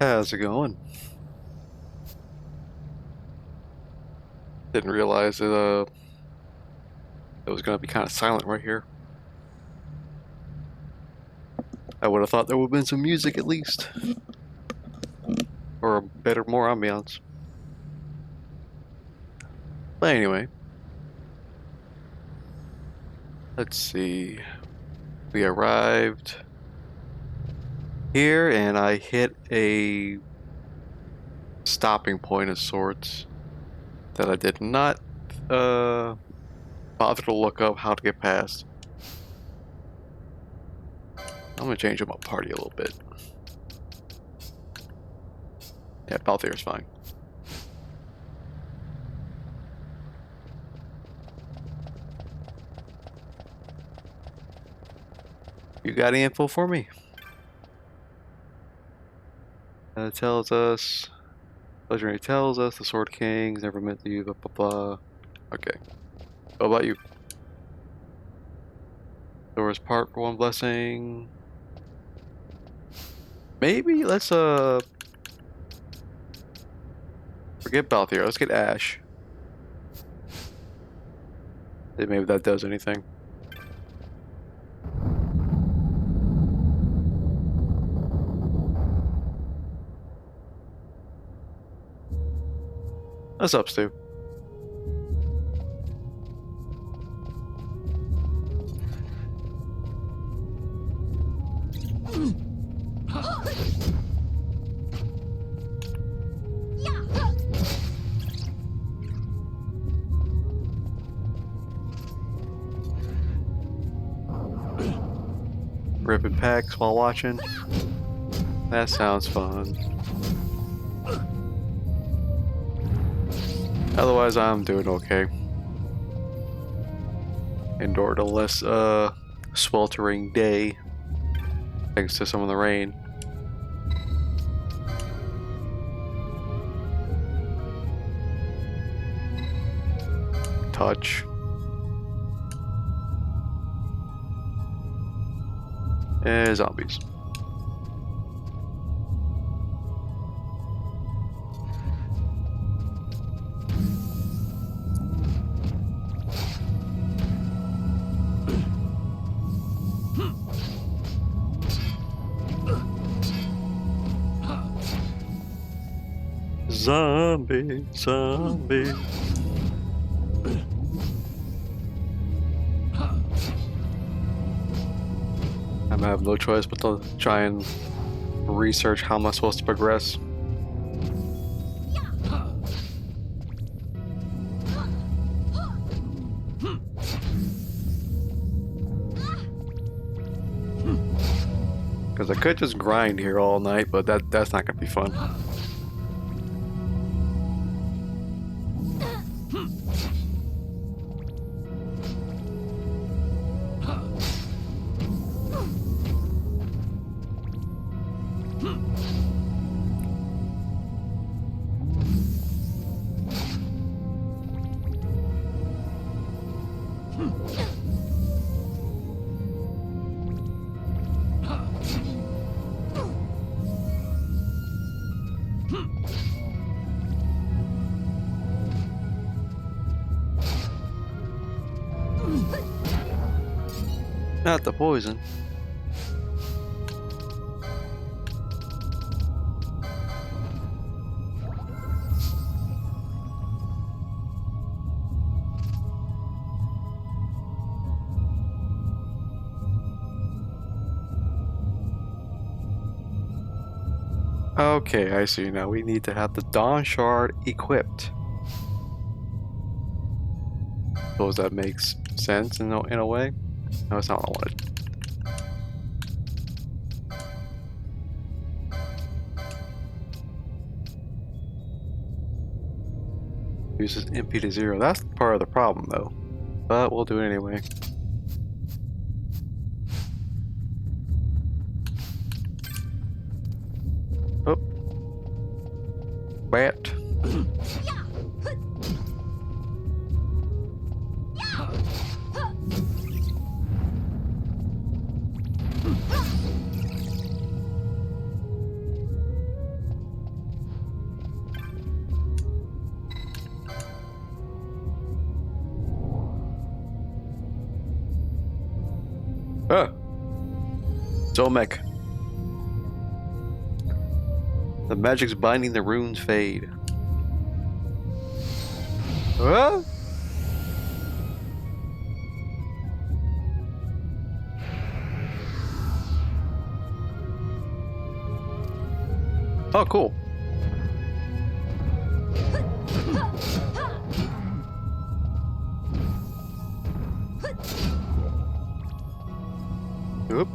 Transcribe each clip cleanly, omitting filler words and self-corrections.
How's it going? Didn't realize it was gonna be kind of silent right here. I would have thought there would have been some music at least, or a better, more ambiance. But anyway, let's see. We arrived here, and I hit a stopping point of sorts that I did not bother to look up how to get past. I'm gonna change up my party a little bit. Yeah, Balthier's fine. You got any info for me? It tells us, Legendary tells us the Sword Kings never meant to you, blah blah blah. Okay. What about you? There was part for one blessing. Maybe let's forget Balthier. Let's get Ash. Maybe that does anything. What's up, Stu? Ripping packs while watching. That sounds fun. Otherwise, I'm doing okay. Endured a less sweltering day thanks to some of the rain. Touch. Zombies. Zombie, zombie. I have no choice but to try and research how am I supposed to progress. Because I could just grind here all night, but that's not gonna be fun. Not the poison. Okay, I see now. We need to have the Dawn Shard equipped. Suppose that makes sense in a way. No, it's not what I wanted. Uses MP to 0. That's part of the problem, though. But we'll do it anyway. Oh. Bat. Ah! Zodiac. The magic's binding, the runes fade. Ah! Oh, cool. Oop.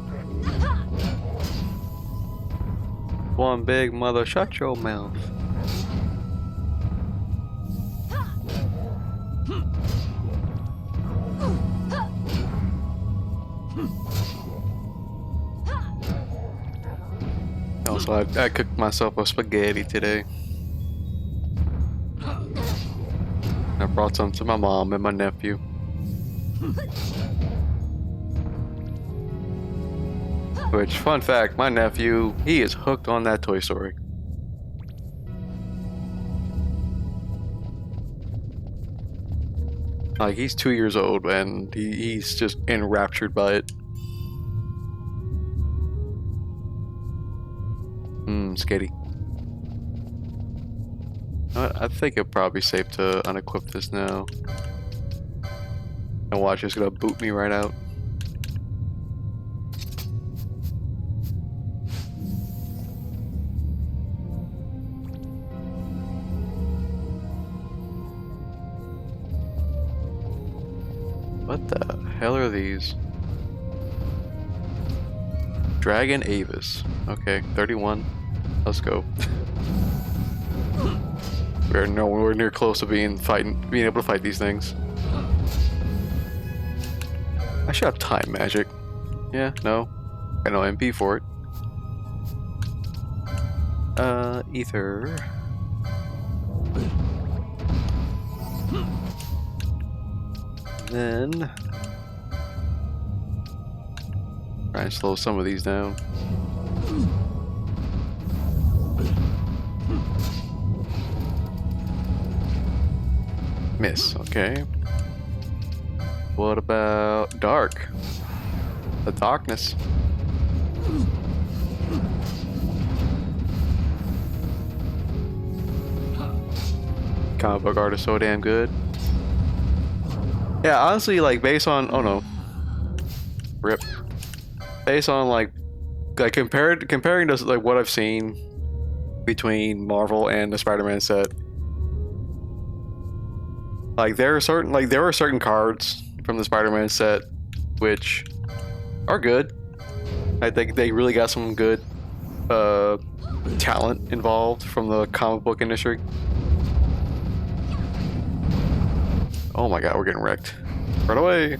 One big mother, shut your mouth. Also, I cooked myself a spaghetti today. I brought some to my mom and my nephew. Which, fun fact, my nephew, he is hooked on that Toy Story. Like, he's 2 years old and he's just enraptured by it. Skitty. I think it'd probably be safe to unequip this now. And watch, it's gonna boot me right out. What the hell are these? Dragon Avis. Okay, 31. Let's go. We're nowhere near close to being able to fight these things. I should have time magic. Yeah, no. I know MP for it. Ether. Then try and slow some of these down. Miss, okay. What about dark? The darkness. Comic book art is so damn good. Yeah, honestly, like based on rip. Based on like comparing to like what I've seen between Marvel and the Spider-Man set. Like there are certain cards from the Spider-Man set which are good. I think they really got some good talent involved from the comic book industry. Oh my god, we're getting wrecked. Run away!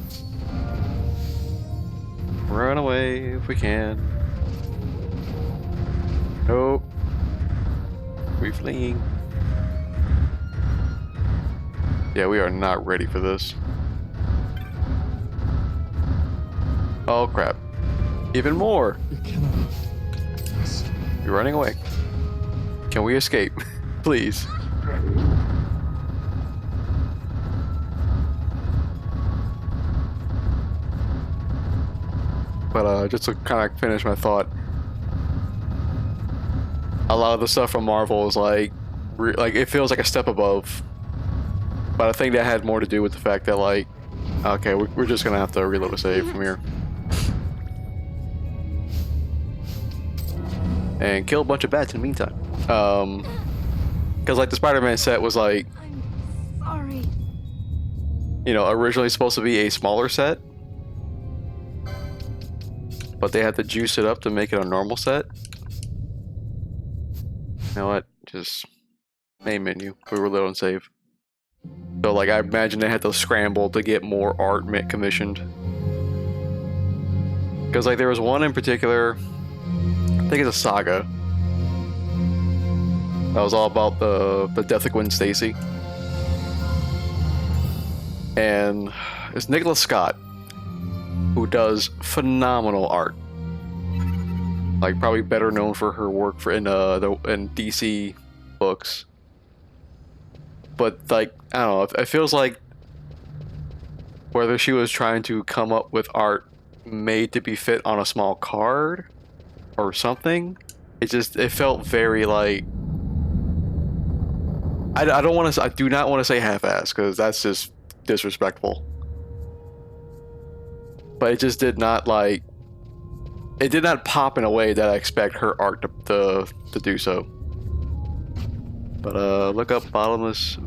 Run away if we can. Nope. We're fleeing. Yeah, we are not ready for this. Oh crap. Even more! You cannot. You're running away. Can we escape? Please. But just to kind of finish my thought, a lot of the stuff from Marvel is like it feels like a step above. But I think that had more to do with the fact that like, okay, we're just gonna have to reload a save from here. And kill a bunch of bats in the meantime. Because like the Spider-Man set was like, I'm sorry. you know, originally supposed to be a smaller set. But they had to juice it up to make it a normal set. You know what? Just main menu. We were low and save. So like I imagine they had to scramble to get more art commissioned. Because like there was one in particular, I think it's a saga. That was all about the death of Gwen Stacy. And it's Nicholas Scott, who does phenomenal art. Like probably better known for her work in DC books. But like I don't know, it feels like whether she was trying to come up with art made to be fit on a small card or something. It felt very like I don't want to I do not want to say half-ass because that's just disrespectful. But it just did not like it did not pop in a way that I expect her art to do so. But look up bottomless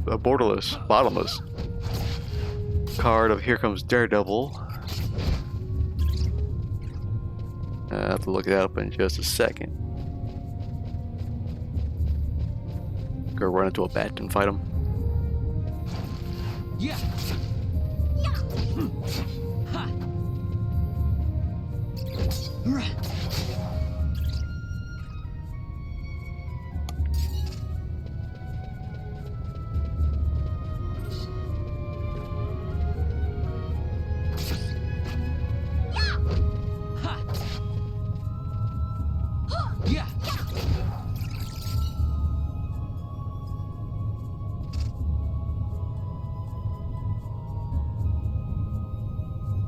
card of Here Comes Daredevil. I have to look it up in just a second. Go run into a bat and fight him. Yeah. Ha. Yeah.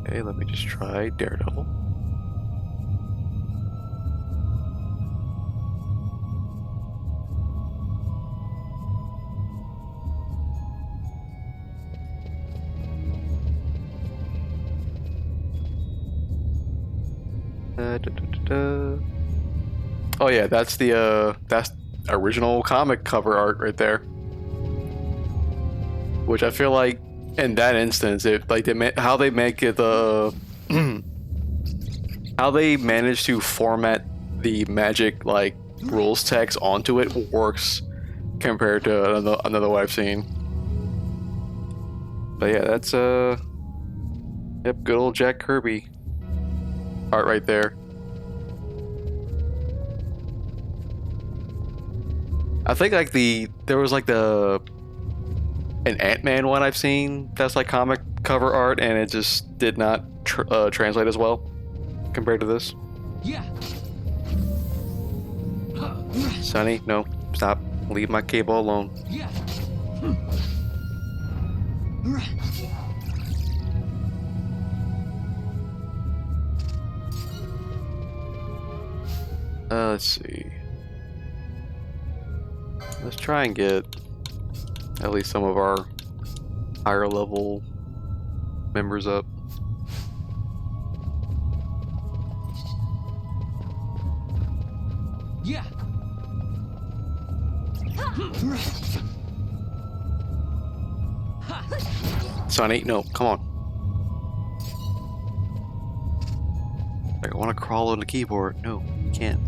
Okay, let me just try Daredevil. Oh yeah, that's the original comic cover art right there. Which I feel like in that instance, it like how they make it how they manage to format the magic like rules text onto it works compared to another one I've seen. But yeah, that's yep, good old Jack Kirby art right there. I think like there was like an Ant-Man one I've seen that's like comic cover art, and it just did not translate as well compared to this. Yeah. Sonny, no, stop. Leave my cable alone. Yeah. Let's see. Let's try and get at least some of our higher level members up. Yeah. Sonny, no, come on. I want to crawl on the keyboard. No, can't.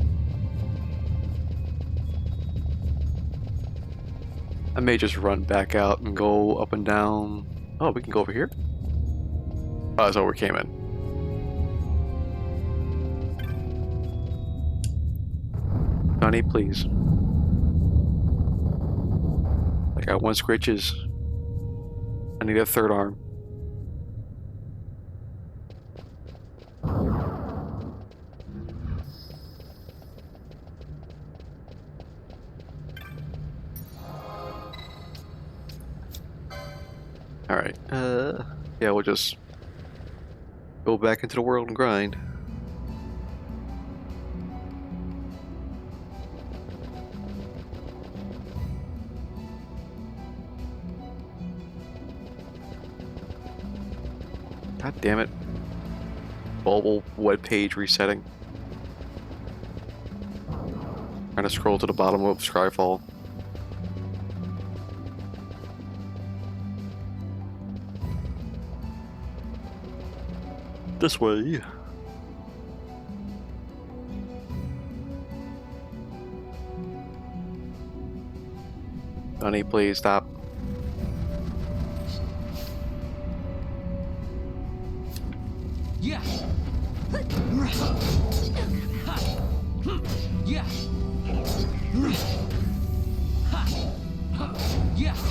I may just run back out and go up and down. Oh, we can go over here? Oh, that's where we came in. Sonny, please. I got one scritches. I need a third arm. Alright, yeah, we'll just go back into the world and grind. God damn it. Mobile web page resetting. Trying to scroll to the bottom of Skyfall. This way. Honey, please stop. Yeah. Yeah. Yeah.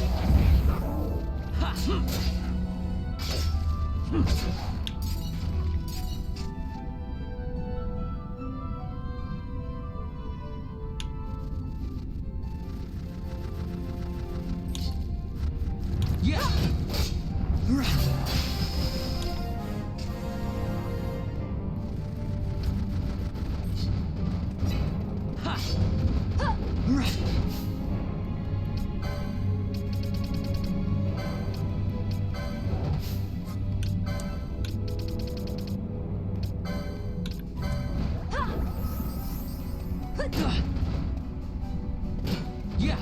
Yeah. Yeah.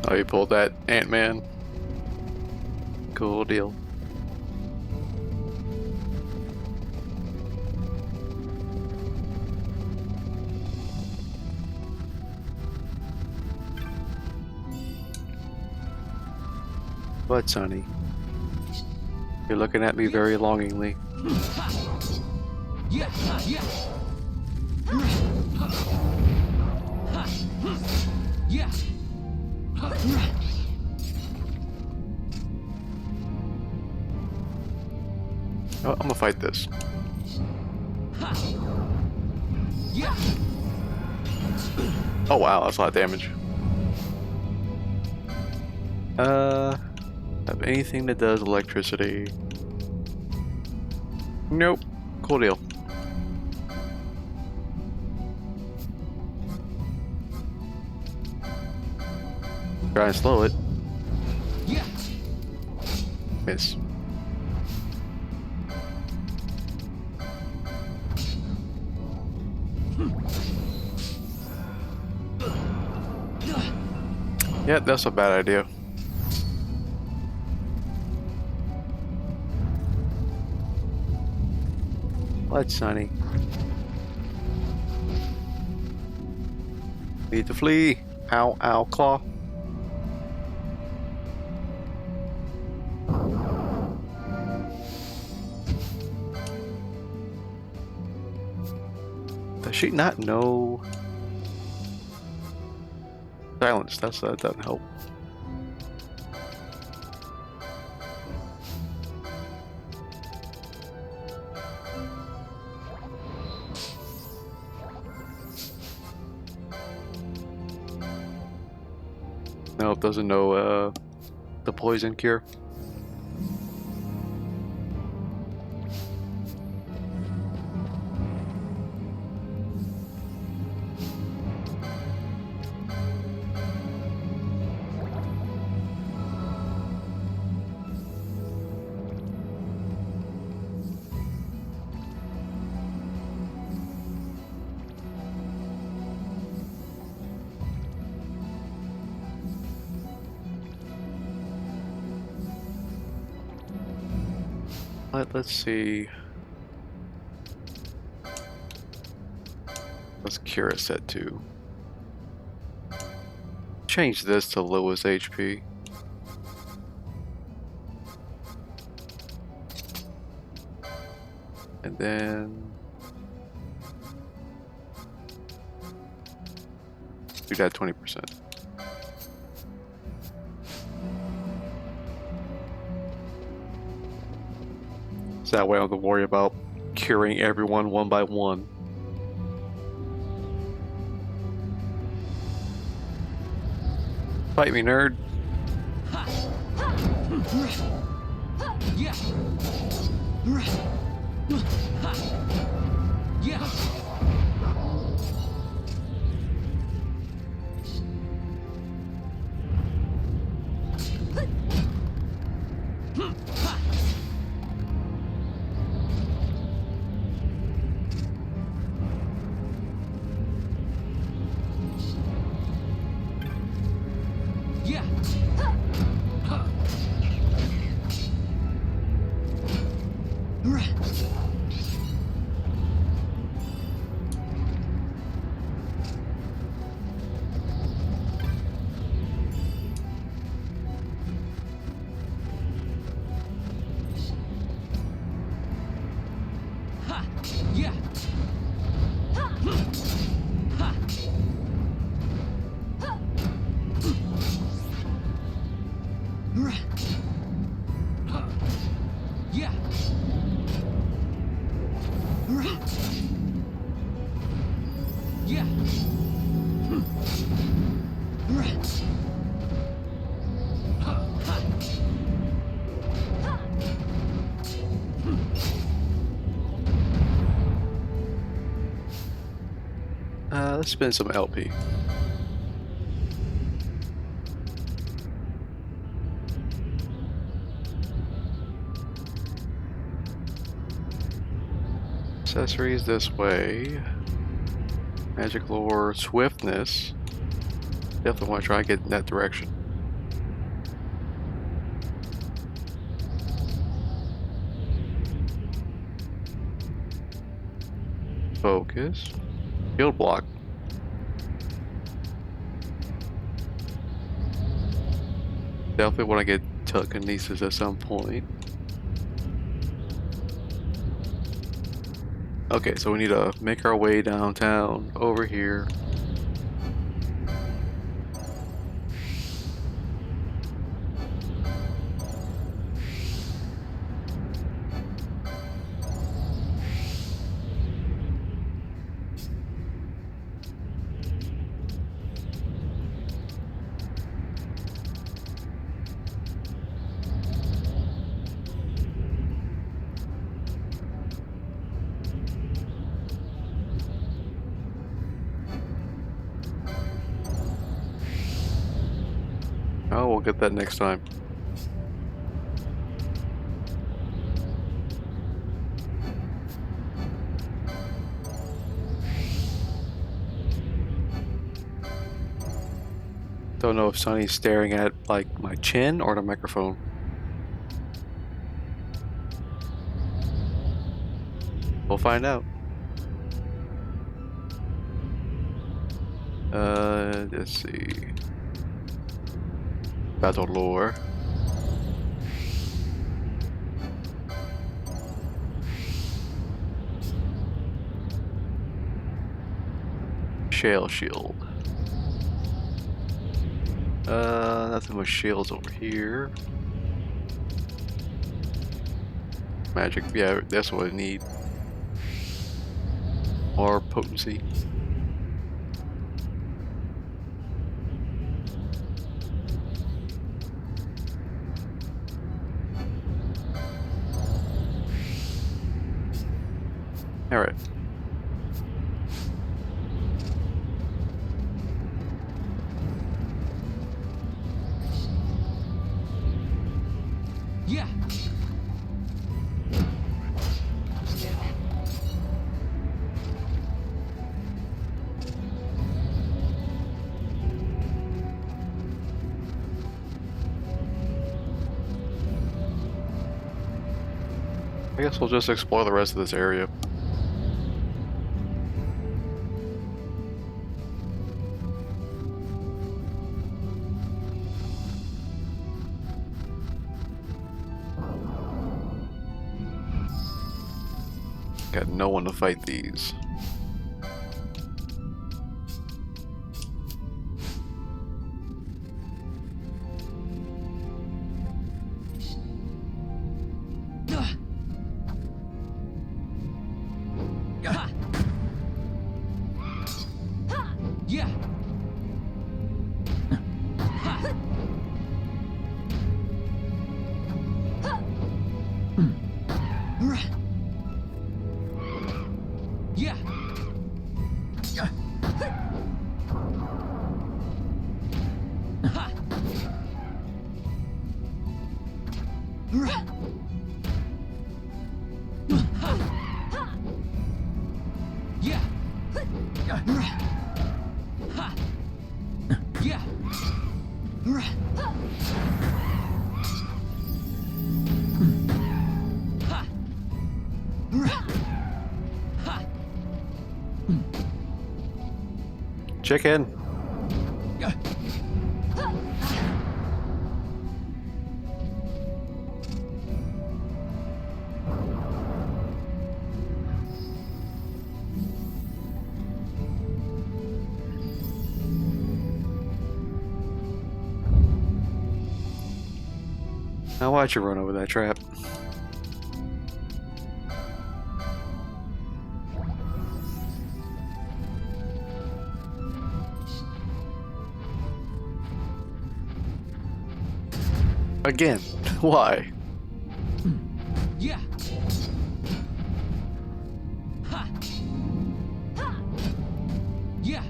Oh, you pulled that Ant-Man. Cool deal. What, Sonny? You're looking at me very longingly. Yeah. Yeah. Yeah. Oh, I'm gonna fight this. Yeah. Oh wow, that's a lot of damage. Have anything that does electricity? Nope. Cool deal. Try and slow it. Yeah. Miss. Yeah, that's a bad idea. What, Sonny? Need to flee. Ow, ow, claw. Does she not know? Silence, that doesn't help. Nope, doesn't know the poison cure. Let's see. Let's cure it set to. Change this to lowest HP. And then do that 20%. So that way I don't have to worry about curing everyone one by one. Fight me, nerd. Yeah. Yeah. Yeah. Yeah. Yeah. Let's spin some LP. Accessories this way. Magic lore, swiftness. Definitely want to try and get in that direction. Focus. Field block. Definitely want to get telekinesis at some point. Okay, so we need to make our way downtown over here. Oh, we'll get that next time. Don't know if Sonny's staring at like my chin or the microphone. We'll find out. Let's see. Battle lore. Shale shield. Nothing with shields over here. Magic, yeah, that's what I need. More potency. All right. Yeah. I guess we'll just explore the rest of this area. Got no one to fight these. Yeah. Yeah. Yeah. Yeah. Chicken. Now why'd you run over that trap? Again, why? Yeah. Ha. Yeah.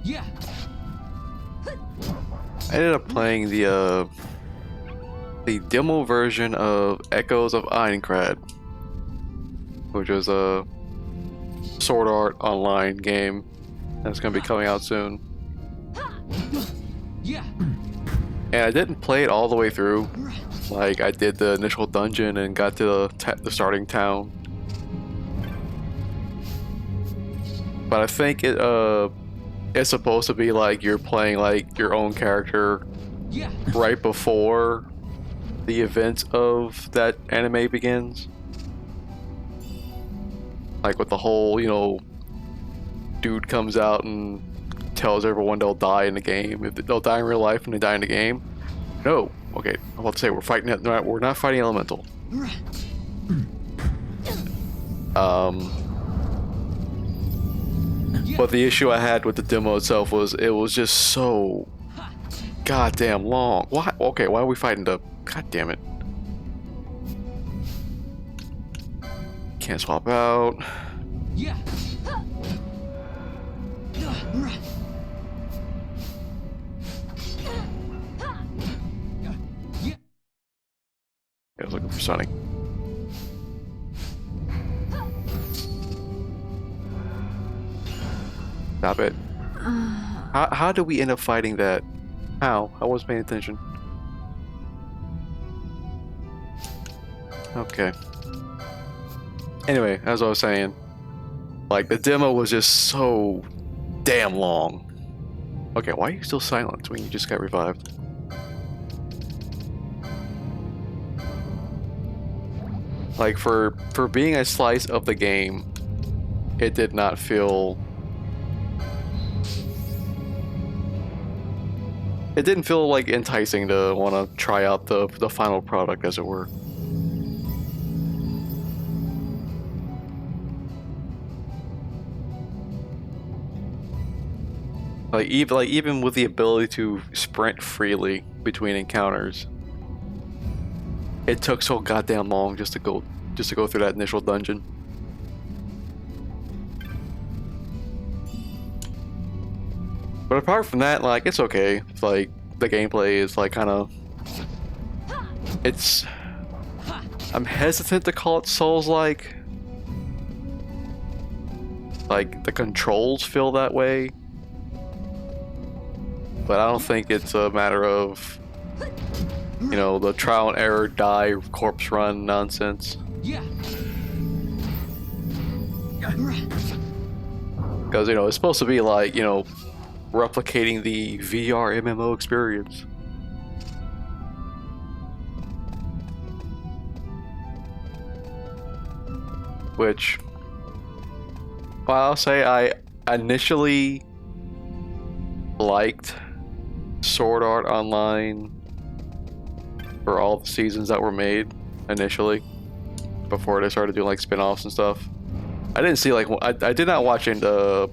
Yeah. I ended up playing the demo version of Echoes of Aincrad, which was a Sword Art Online game that's going to be coming out soon. Yeah. And I didn't play it all the way through. Like, I did the initial dungeon and got to the starting town. But I think it's supposed to be like you're playing like your own character Yeah. right before the event of that anime begins. Like with the whole, you know, dude comes out and tells everyone they'll die in the game. If they'll die in real life and they die in the game. No. Okay, I'm about to say we're fighting it. We're not fighting Elemental. But the issue I had with the demo itself was it was just so goddamn long. Why? Okay, why are we fighting the? God damn it! Can't swap out. Yeah. Yeah. I was looking for Sonic. Stop it. How did we end up fighting that? How? I wasn't paying attention. Okay. Anyway, as I was saying, like the demo was just so damn long. Okay, why are you still silent when you just got revived? Like for being a slice of the game, it did not feel. It didn't feel like enticing to want to try out the final product, as it were. Like even with the ability to sprint freely between encounters, it took so goddamn long just to go through that initial dungeon. But apart from that, like, it's okay. It's like the gameplay is like kind of. It's. I'm hesitant to call it Souls-like. Like the controls feel that way. But I don't think it's a matter of, you know, the trial and error die corpse run nonsense. Yeah. Because, you know, it's supposed to be like, you know, replicating the VR MMO experience. Which, well, I'll say I initially liked Sword Art Online for all the seasons that were made initially, before they started doing like spin-offs and stuff. I didn't see like I did not watch into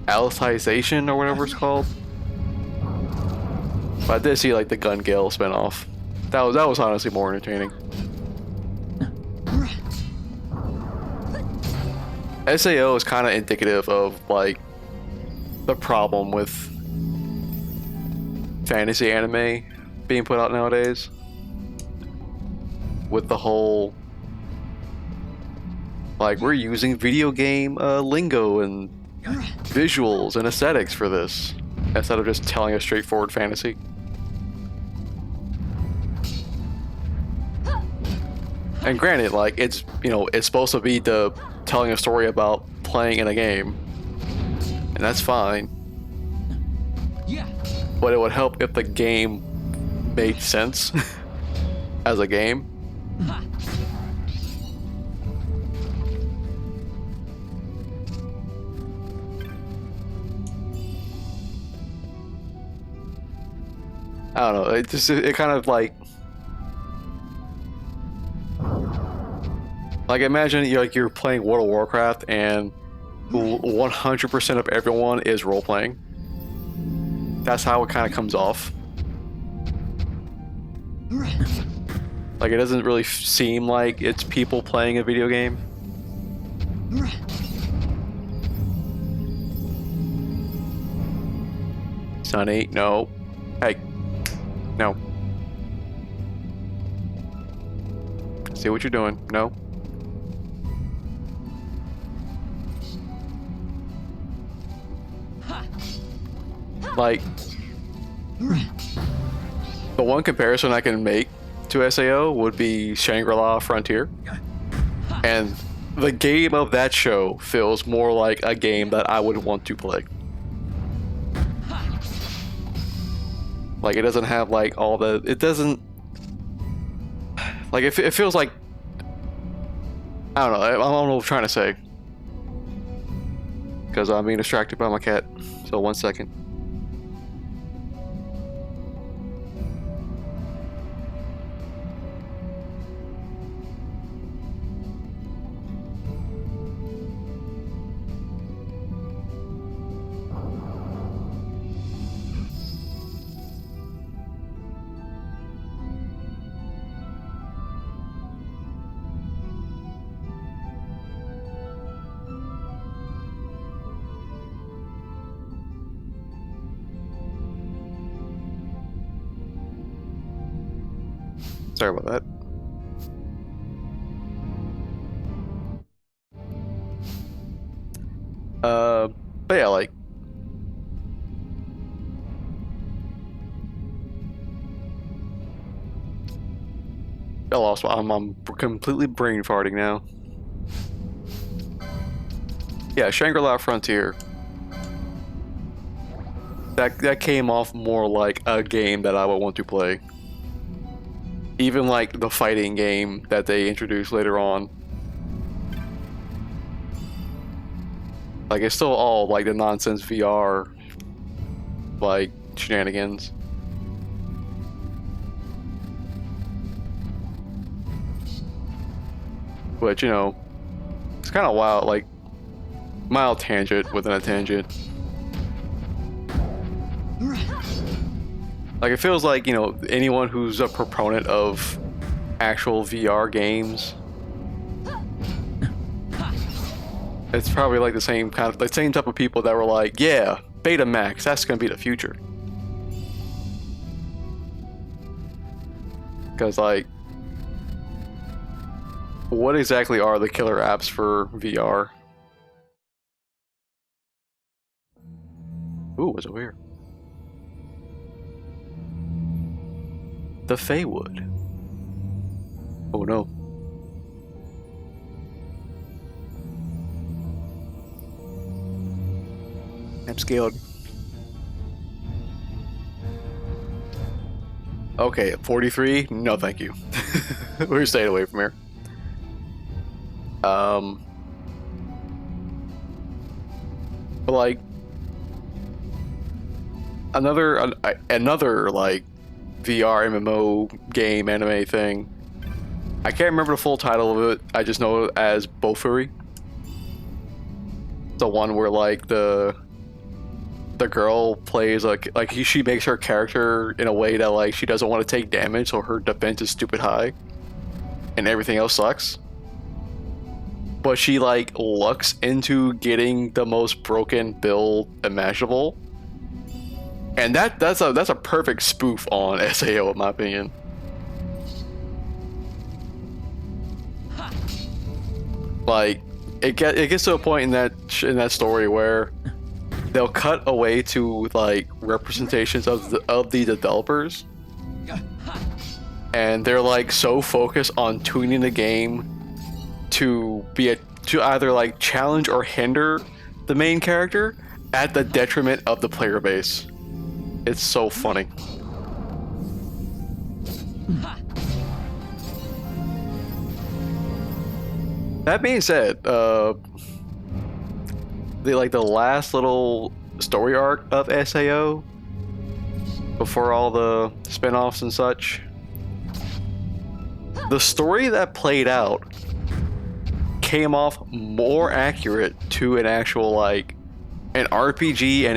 Alicization or whatever it's called, but I did see like the Gun Gale spin-off. That was honestly more entertaining. SAO is kind of indicative of like the problem with fantasy anime being put out nowadays, with the whole like we're using video game lingo and visuals and aesthetics for this instead of just telling a straightforward fantasy. And granted, like it's, you know, it's supposed to be the telling a story about playing in a game, and that's fine. Yeah. But it would help if the game made sense as a game. I don't know. It kind of like imagine you're playing World of Warcraft and 100% of everyone is role playing. That's how it kind of comes off. Like it doesn't really seem like it's people playing a video game. Sonny, no. Hey, no. See what you're doing. No. Like, the one comparison I can make to SAO would be Shangri-La Frontier. And the game of that show feels more like a game that I would want to play. Like, it doesn't have like all the, it doesn't, like it feels like, I don't know, I don't know what I'm trying to say. Because I'm being distracted by my cat. So 1 second. Sorry about that. But yeah, like, I lost. I'm completely brain farting now. Yeah, Shangri-La Frontier. That came off more like a game that I would want to play. Even like the fighting game that they introduced later on. Like, it's still all like the nonsense VR like shenanigans. But you know, it's kind of wild, like mild tangent within a tangent. Like, it feels like, you know, anyone who's a proponent of actual VR games, it's probably like the same type of people that were like, yeah, Betamax, that's gonna be the future. Because, like, what exactly are the killer apps for VR? Ooh, what's over here? The Feywood. Oh no. I'm scared. Okay, 43? No, thank you. We're staying away from here. But like another like VR MMO game anime thing. I can't remember the full title of it. I just know it as Bofuri. The one where like the girl plays she makes her character in a way that like she doesn't want to take damage, so her defense is stupid high, and everything else sucks. But she like lucks into getting the most broken build imaginable. And that's a perfect spoof on SAO in my opinion. Like, it gets to a point in that story where they'll cut away to like representations of the developers, and they're like so focused on tuning the game to either like challenge or hinder the main character at the detriment of the player base. It's so funny. That being said, the last little story arc of SAO before all the spin-offs and such, the story that played out came off more accurate to an actual like an RPG and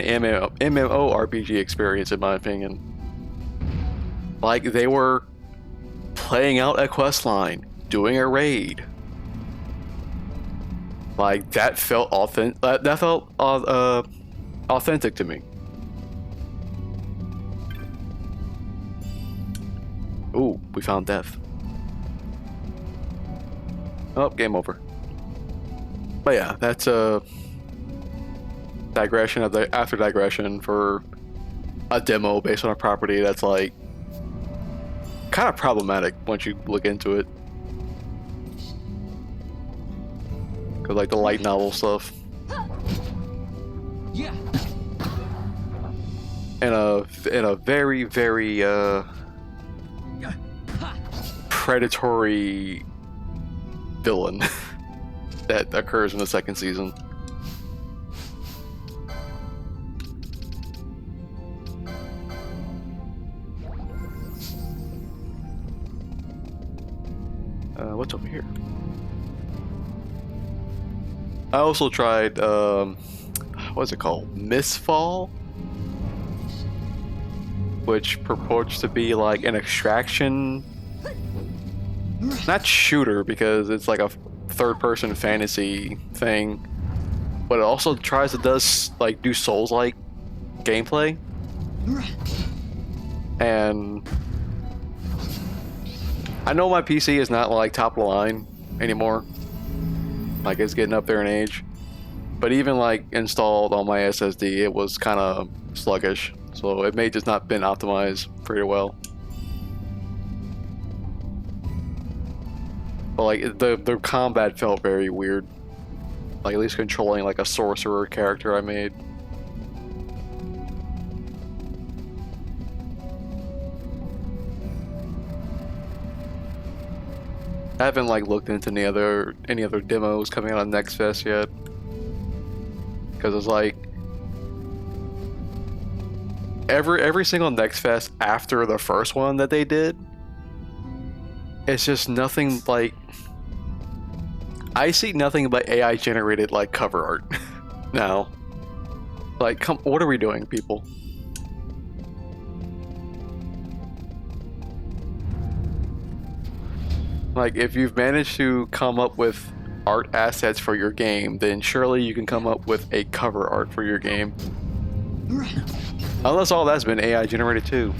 MMORPG experience, in my opinion. Like, they were playing out a quest line, doing a raid. Like, that felt authentic to me. we found death. Oh, game over. But yeah, that's a digression of the after digression for a demo based on a property that's like kind of problematic once you look into it. Cause like the light novel stuff. Yeah. In a very, very predatory villain that occurs in the second season. What's over here? I also tried, what's it called? Mistfall? Which purports to be like an extraction, not shooter because it's like a third-person fantasy thing, but it also tries to do Souls-like gameplay. And I know my PC is not like top of the line anymore. Like it's getting up there in age. But even like installed on my SSD, it was kind of sluggish. So it may just not been optimized pretty well. But like the combat felt very weird. Like at least controlling like a sorcerer character I made. I haven't like looked into any other demos coming out on Next Fest yet. Because it's like every single Next Fest after the first one that they did, it's just nothing like I see nothing but AI generated like cover art now. Like, what are we doing, people? Like, if you've managed to come up with art assets for your game, then surely you can come up with a cover art for your game. Unless all that's been AI generated too.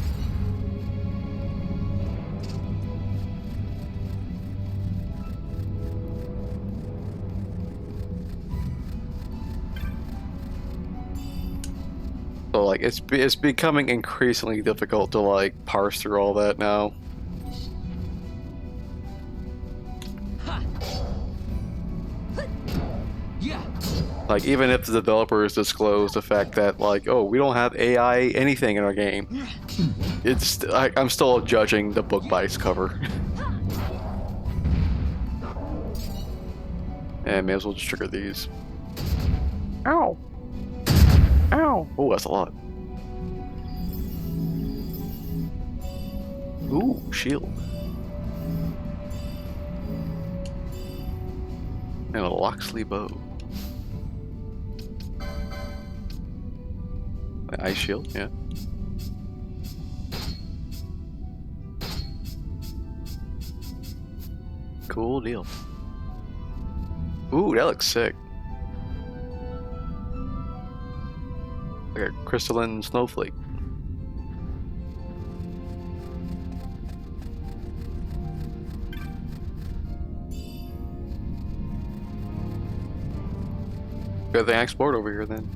So like it's becoming increasingly difficult to like parse through all that now. Like even if the developers disclose the fact that like, oh, we don't have AI anything in our game, I'm still judging the book by its cover. And may as well just trigger these. Ow! Ow! Oh, that's a lot. Ooh, shield. And a Locksley bow. Ice shield, yeah. Cool deal. Ooh, that looks sick. Like a crystalline snowflake. Got the export over here then.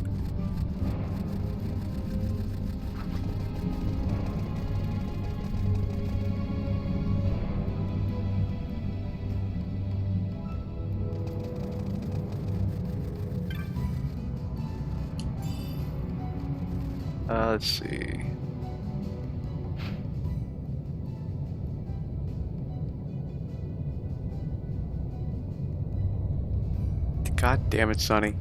Let's see. God damn it, Sonny.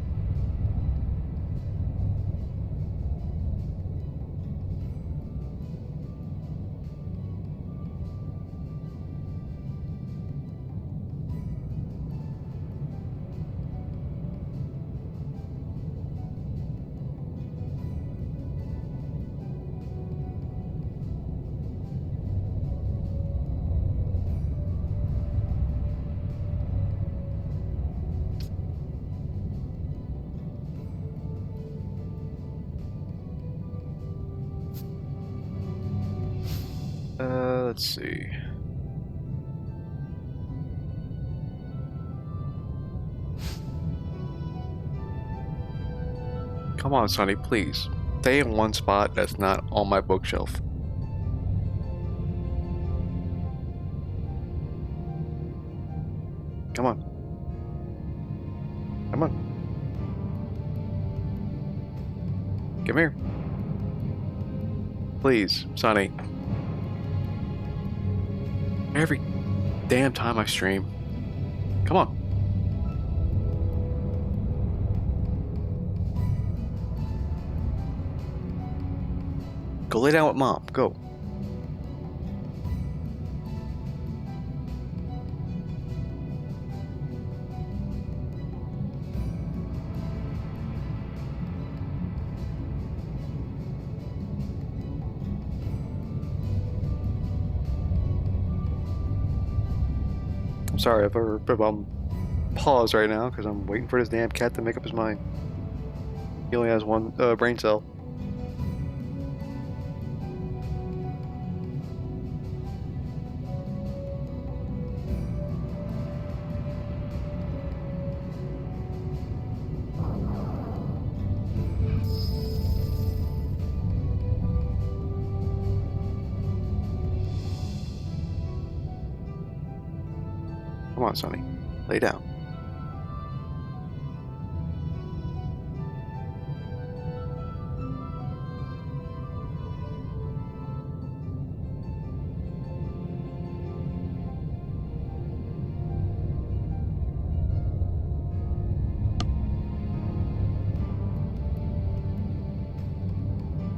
Let's see. Come on, Sonny, please. Stay in one spot that's not on my bookshelf. Come on. Come on. Come here. Please, Sonny. Every damn time I stream. Come on. Go lay down with Mom. Go. I'm sorry if I'm paused right now because I'm waiting for this damn cat to make up his mind. He only has one brain cell. Come on, Sonny. Lay down.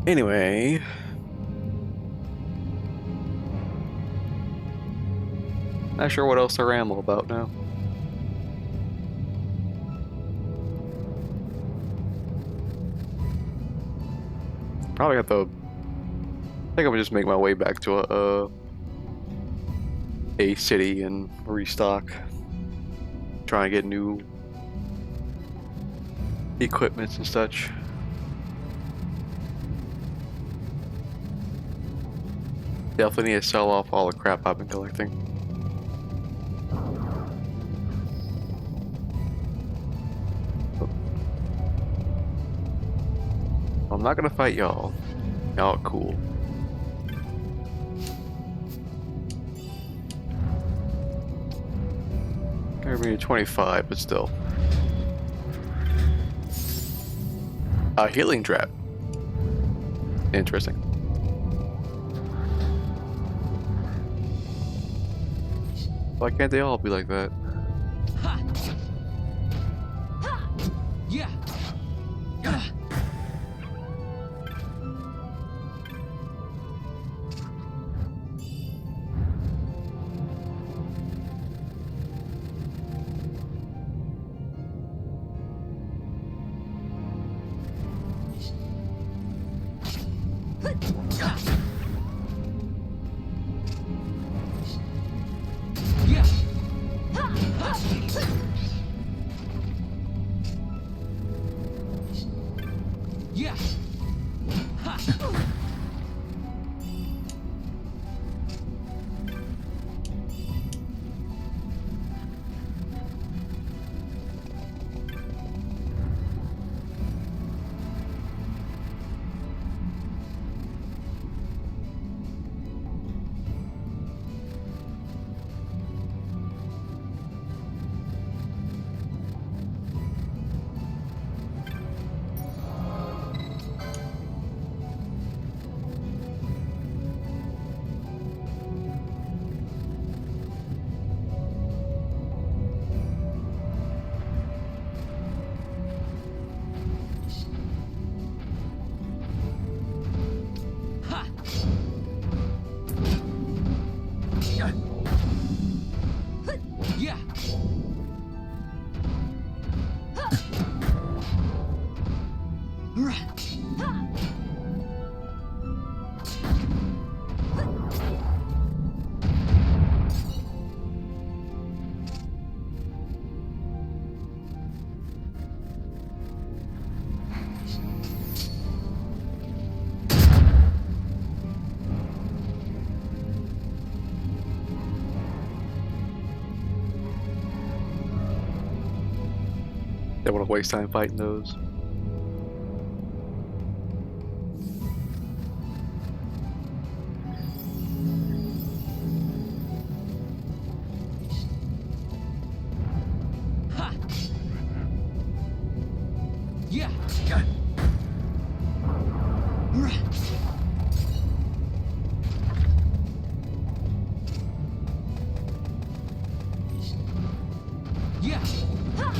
Anyway, not sure what else to ramble about now. Probably have to. I think I'm gonna just make my way back to a city and restock. Try and get new equipments and such. Definitely need to sell off all the crap I've been collecting. I'm not gonna fight y'all. Y'all are cool. Maybe 25, but still. A healing trap. Interesting. Why can't they all be like that? Ha. Yeah. Yeah. Ha. Yeah. Don't want to waste time fighting those. Yeah. Ha.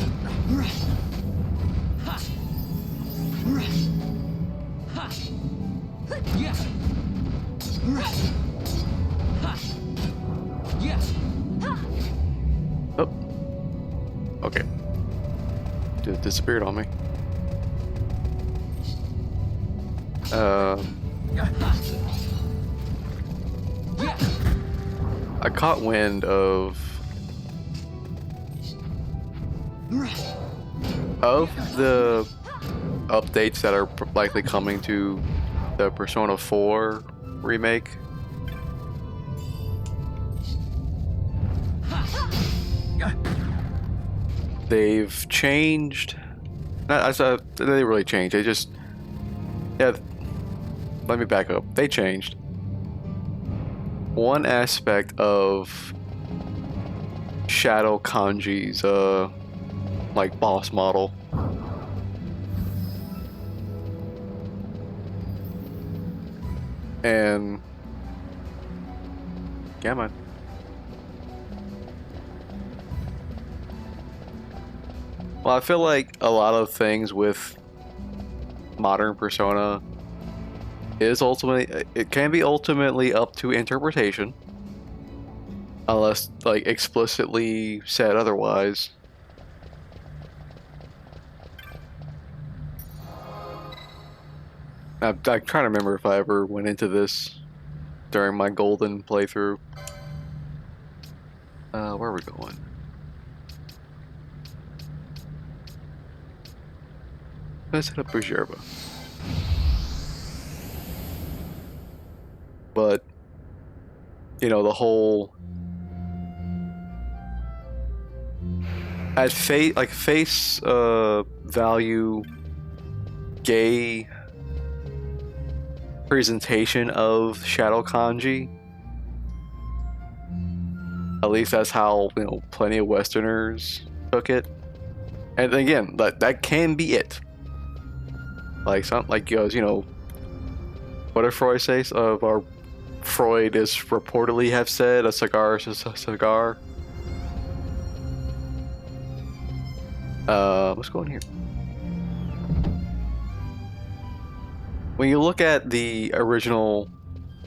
Ha. Yeah. Ha. Yeah. Oh. Okay. It disappeared on me. I caught wind of the updates that are likely coming to the Persona 4 remake. They've changed. They didn't really change. They just, yeah. Let me back up. They changed one aspect of Shadow Kanji's like boss model. And yeah, man. Well, I feel like a lot of things with modern Persona is ultimately, it can be ultimately up to interpretation, unless like explicitly said otherwise. I'm trying to remember if I ever went into this during my golden playthrough. Where are we going? Let's hit up Bujerba. But, you know, the whole at face value gay presentation of Shadow Kanji. At least that's how, you know, plenty of Westerners took it. And again, that can be it. Like something like goes, you know, what did Freud say? Or Freud is reportedly have said a cigar is just a cigar. What's going here? When you look at the original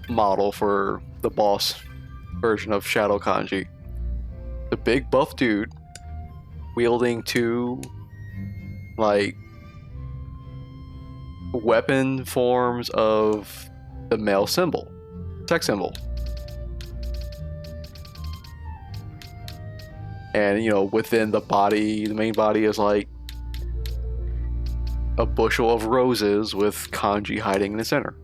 model for the boss version of Shadow Kanji, the big buff dude wielding two like weapon forms of the male symbol, sex symbol. And you know, within the body, the main body is like a bushel of roses with kanji hiding in the center.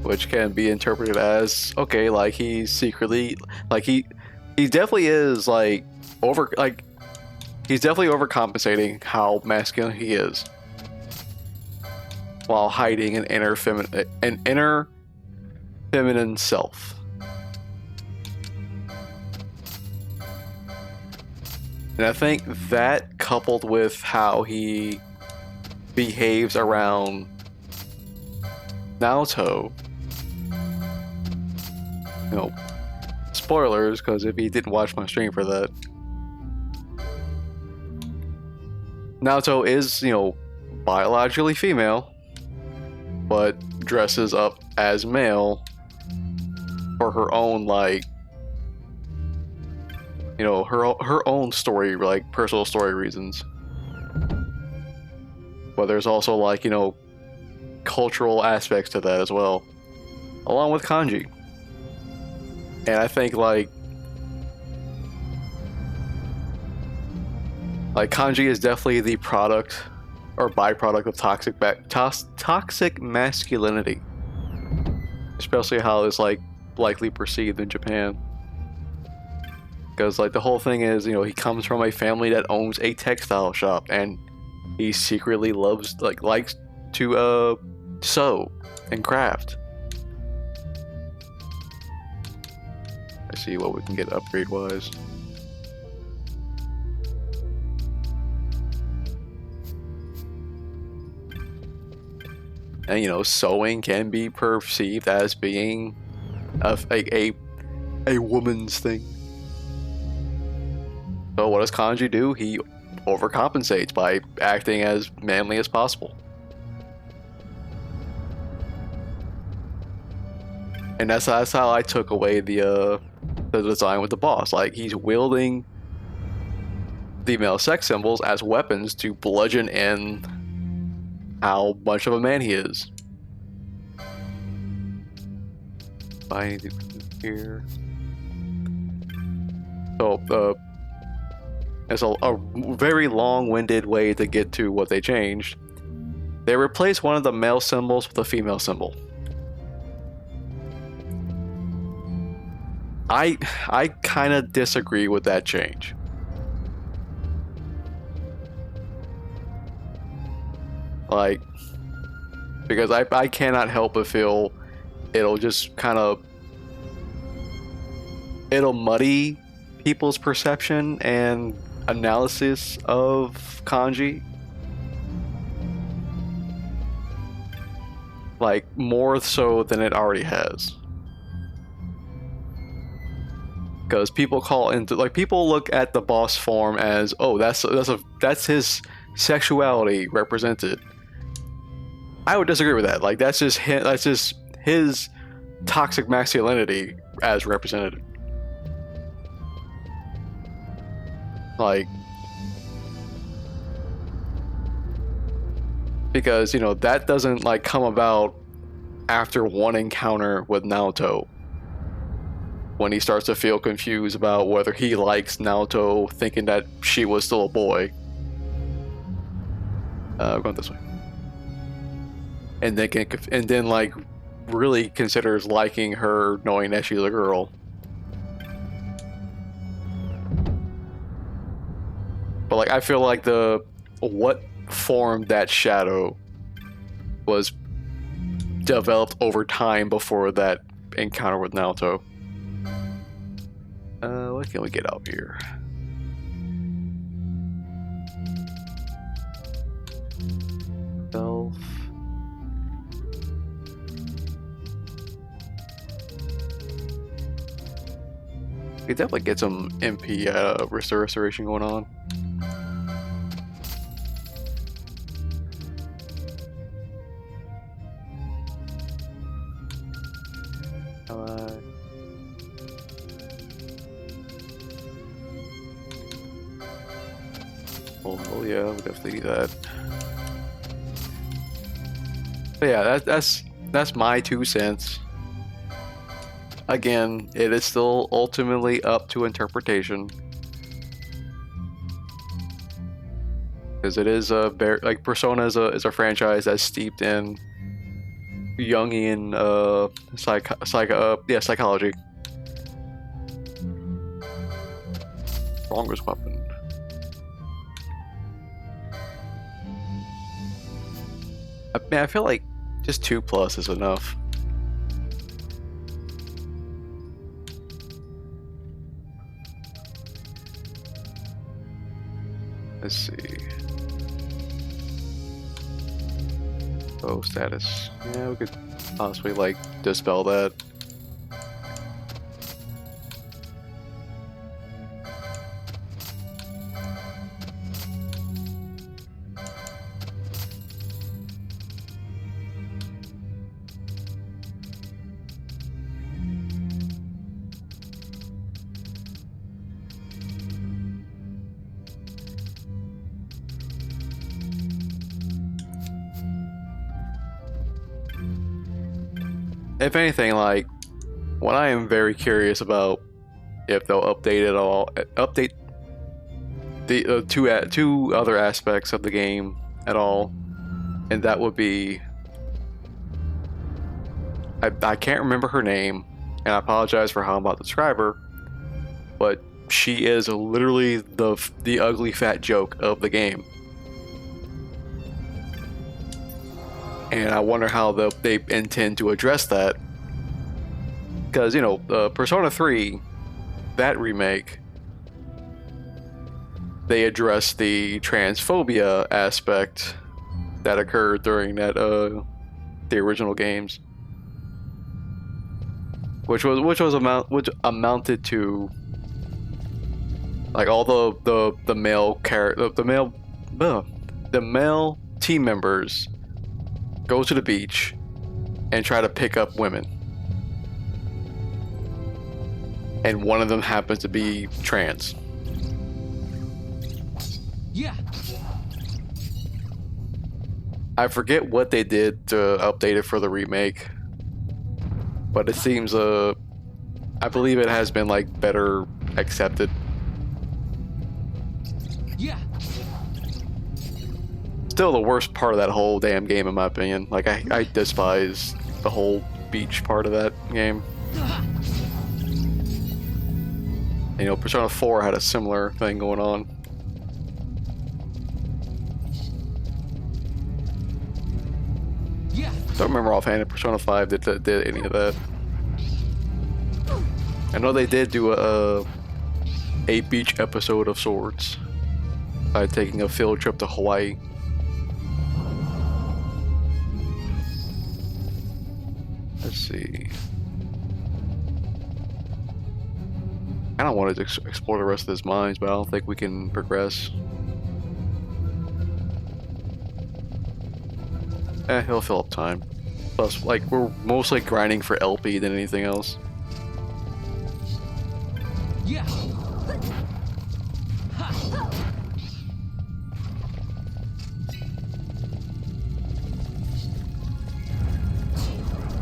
Which can be interpreted as, okay, like he's secretly, like he definitely is like he's definitely overcompensating how masculine he is, while hiding an inner feminine self. And I think that, coupled with how he behaves around Naoto, you know, spoilers, because if he didn't watch my stream for that, Naoto is, you know, biologically female, but dresses up as male for her own, like, you know, her own story, like personal story reasons. But there's also, like, you know, cultural aspects to that as well, along with kanji. And I think like kanji is definitely the product or byproduct of toxic masculinity, especially how it's like likely perceived in Japan. Because like the whole thing is, you know, he comes from a family that owns a textile shop, and he secretly likes to sew and craft. I see what we can get upgrade wise. And sewing can be perceived as being a woman's thing. So what does Kanji do? He overcompensates by acting as manly as possible. And that's how I took away the design with the boss. Like, he's wielding the male sex symbols as weapons to bludgeon in how much of a man he is. I need to here. So it's a very long-winded way to get to what they changed. They replaced one of the male symbols with a female symbol. I kind of disagree with that change. Like, because I cannot help but feel it'll just kind of, it'll muddy people's perception and analysis of kanji. Like, more so than it already has. Because people people look at the boss form as, oh, that's his sexuality represented. I would disagree with that. Like, that's just his toxic masculinity as represented. Like, because that doesn't like come about after one encounter with Naoto, when he starts to feel confused about whether he likes Naoto, thinking that she was still a boy. We're going this way. And then like really considers liking her, knowing that she's a girl. But like, I feel like what formed that shadow was developed over time before that encounter with Naoto. What can we get out here? Self. We definitely get some MP restoration going on. Oh yeah, we definitely need that. But yeah, that's my 2 cents. Again, it is still ultimately up to interpretation, because it is like Persona is a franchise that's steeped in Jungian psychology. Strongest weapon. I feel like just 2+ is enough. Let's see. Oh, status. Yeah, we could possibly like dispel that. If anything, like, what I am very curious about, if they'll update it all, update the two other aspects of the game at all, and that would be, I can't remember her name, and I apologize for how I'm about to describe her, but she is literally the ugly fat joke of the game. And I wonder how they intend to address that. Because, Persona 3, that remake, they addressed the transphobia aspect that occurred during that the original games, which amounted to like all the male the male team members go to the beach and try to pick up women, and one of them happens to be trans. Yeah. I forget what they did to update it for the remake, but it seems I believe it has been like better accepted. Yeah. Still the worst part of that whole damn game, in my opinion. Like I despise the whole beach part of that game. You know, Persona 4 had a similar thing going on. Yeah. Don't remember offhand if Persona 5 did any of that. I know they did do a beach episode of sorts by taking a field trip to Hawaii. Let's see. I don't want to explore the rest of his mines, but I don't think we can progress. He'll fill up time. Plus, like, we're mostly grinding for LP than anything else. Yeah.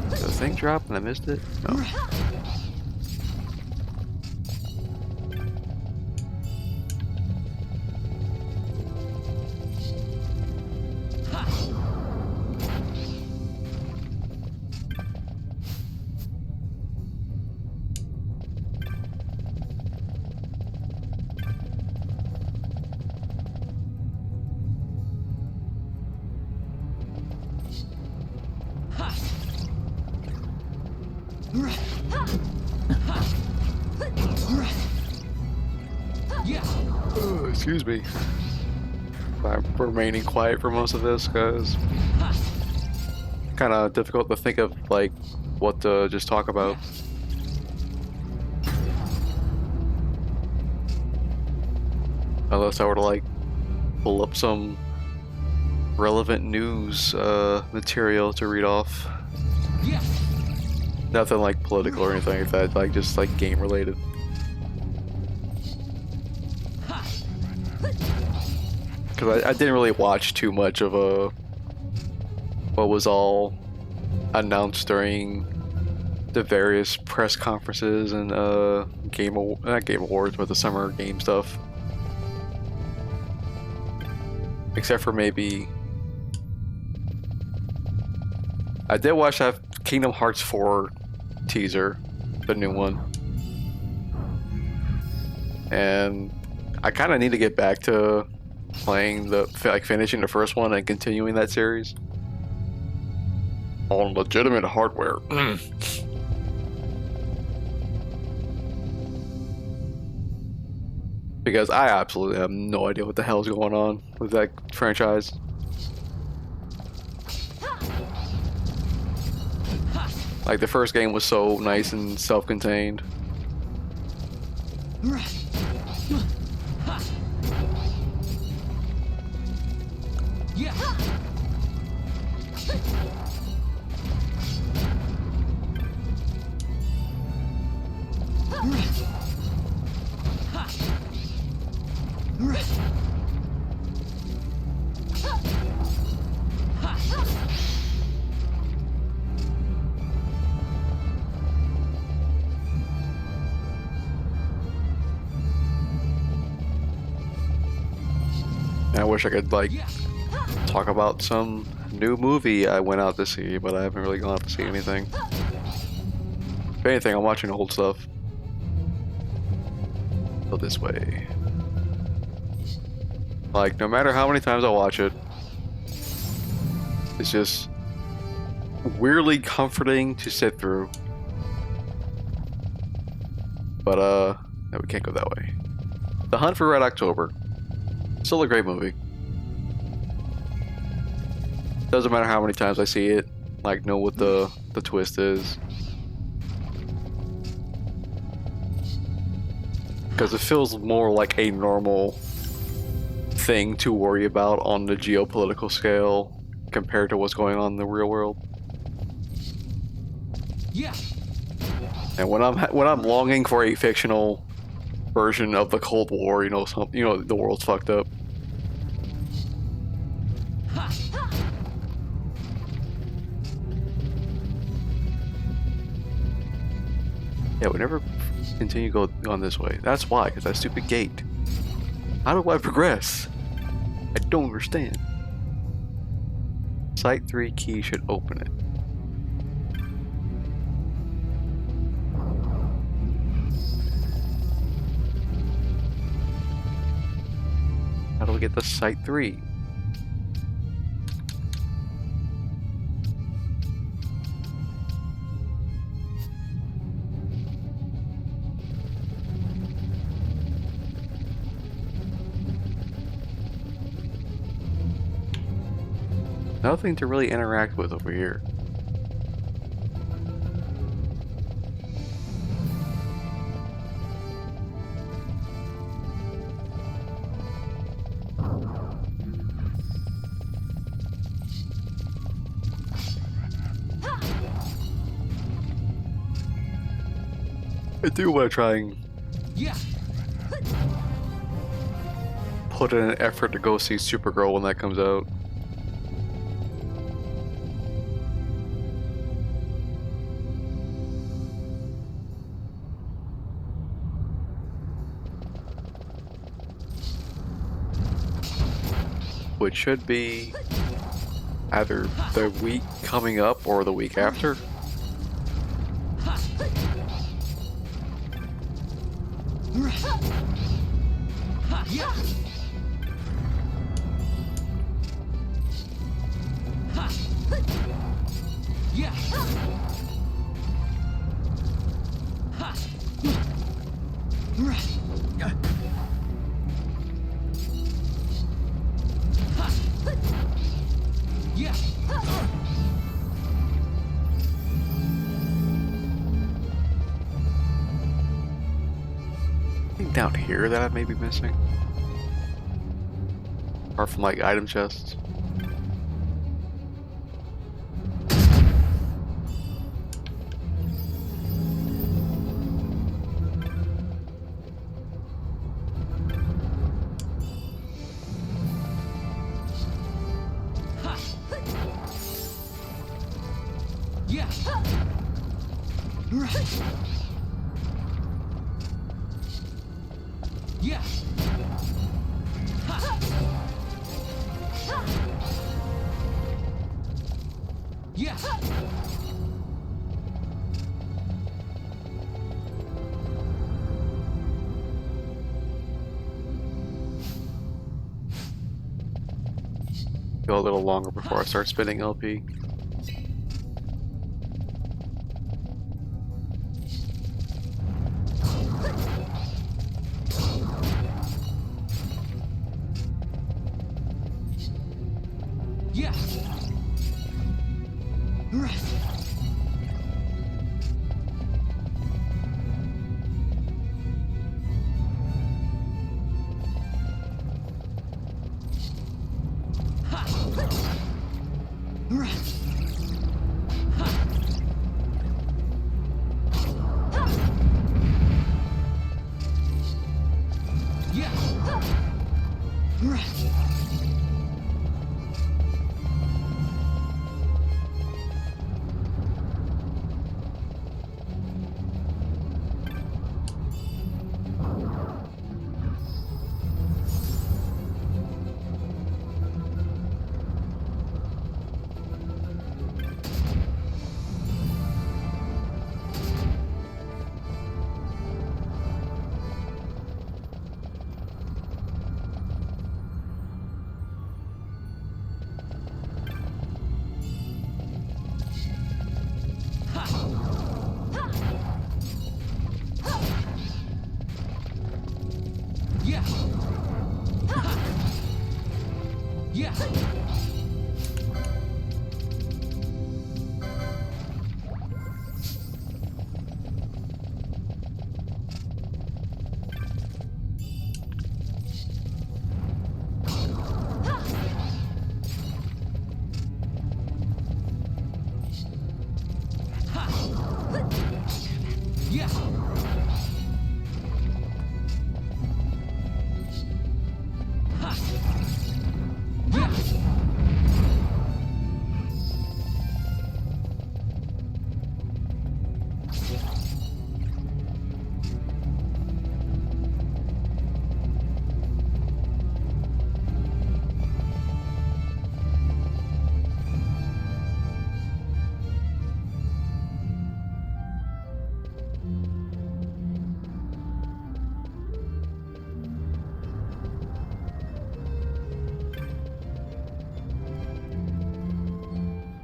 Did the thing drop and I missed it? No. Excuse me. I'm remaining quiet for most of this because kind of difficult to think of like what to just talk about. Unless I were to like pull up some relevant news material to read off. Nothing like political or anything like that, like just like game related. Because I didn't really watch too much of what was all announced during the various press conferences and not Game Awards, but the summer game stuff. Except for maybe I did watch that Kingdom Hearts 4 teaser, the new one, and I kind of need to get back to playing finishing the first one and continuing that series on legitimate hardware. Because I absolutely have no idea what the hell is going on with that franchise. Like, the first game was so nice and self-contained. I wish I could, like, talk about some new movie I went out to see, but I haven't really gone out to see anything. If anything, I'm watching old stuff. Go this way. Like, no matter how many times I watch it, it's just weirdly comforting to sit through. But, no, we can't go that way. The Hunt for Red October. Still a great movie. Doesn't matter how many times I see it, like know what the twist is. Because it feels more like a normal thing to worry about on the geopolitical scale compared to what's going on in the real world. Yeah. And when I'm longing for a fictional version of the Cold War, the world's fucked up. Yeah, we never continue going this way. That's why, because that stupid gate. How do I progress? I don't understand. Site 3 key should open it. How do we get the Site 3? Nothing to really interact with over here. I do want to try and put in an effort to go see Supergirl when that comes out. Which should be either the week coming up or the week after. Down here that I may be missing, apart from like item chests. Go a little longer before I start spinning LP.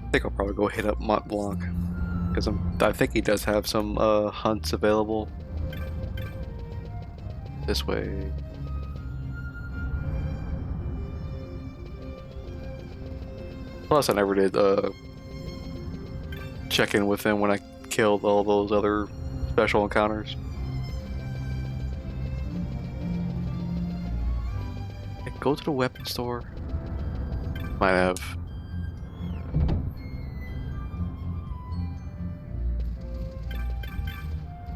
I think I'll probably go hit up Mont Blanc because I think he does have some hunts available this way. Plus, I never did check in with him when I killed all those other special encounters. Go to the weapon store. Might have.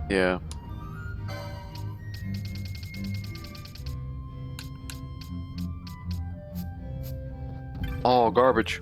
Yeah. Oh, garbage.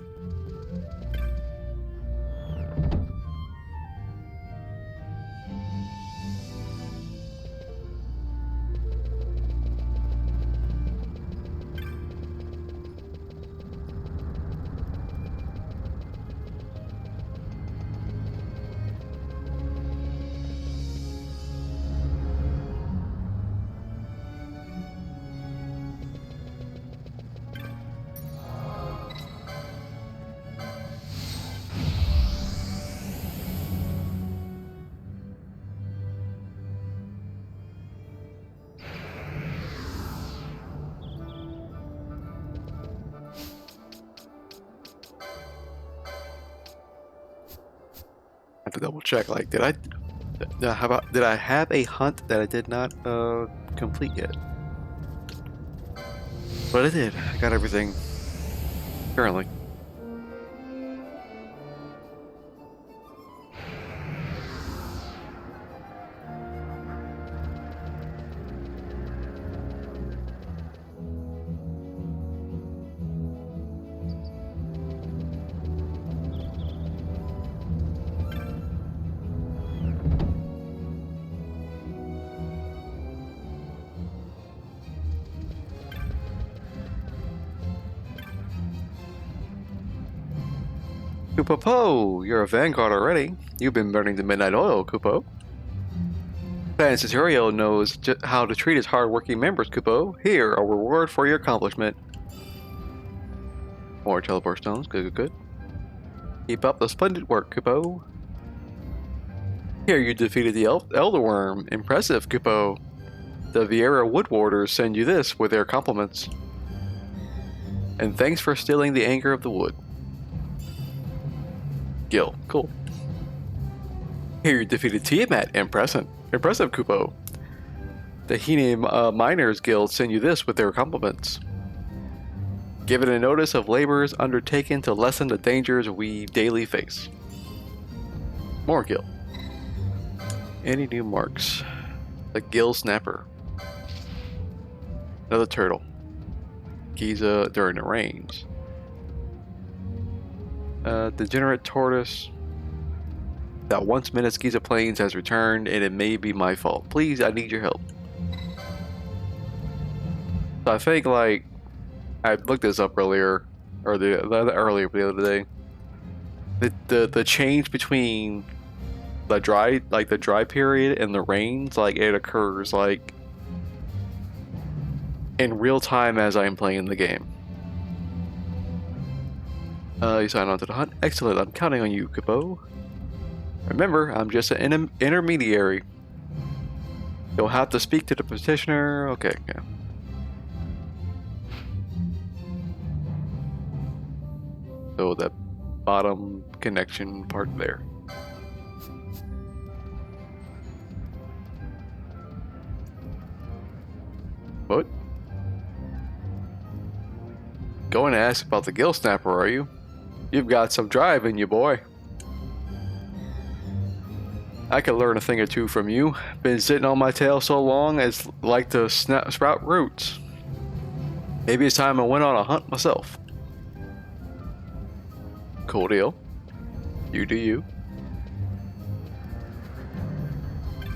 I have to double check. Like, did I have a hunt that I did not complete yet? But I did. I got everything. Currently. Kupo, you're a vanguard already. You've been burning the midnight oil, Kupo. Plan Tutorial knows how to treat his hard-working members, Kupo. Here, a reward for your accomplishment. More teleport stones. Good, good, good. Keep up the splendid work, Kupo. Here, you defeated the Elder Worm. Impressive, Kupo. The Vieira Woodwarders send you this with their compliments. And thanks for stealing the anger of the wood. Gil. Cool. Here you defeated Tiamat. Impressive, Kupo. The Hine Miners Guild send you this with their compliments. Given a notice of labors undertaken to lessen the dangers we daily face. More Gil. Any new marks? The Gil Snapper. Another turtle. Giza during the rains. Degenerate tortoise. That once Minutes Giza Plains has returned, and it may be my fault. Please, I need your help. So I think, like, I looked this up earlier, or the other day. The change between the dry period and the rains, like, it occurs like in real time as I am playing the game. You sign on to the hunt. Excellent. I'm counting on you, Kupo. Remember, I'm just an intermediary. You'll have to speak to the petitioner. Okay, yeah. So that bottom connection part there. What? Going to ask about the Gill Snapper, are you? You've got some drive in you, boy. I could learn a thing or two from you. Been sitting on my tail so long, it's like to sprout roots. Maybe it's time I went on a hunt myself. Cool deal. You do you.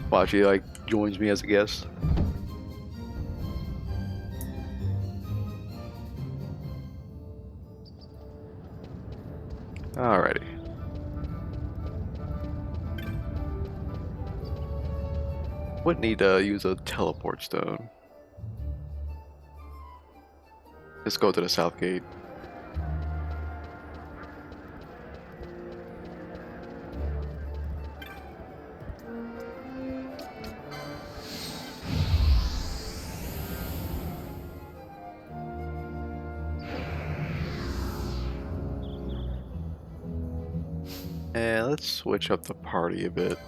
Watch, he like joins me as a guest. Alrighty. Would need to use a teleport stone. Let's go to the south gate. And let's switch up the party a bit.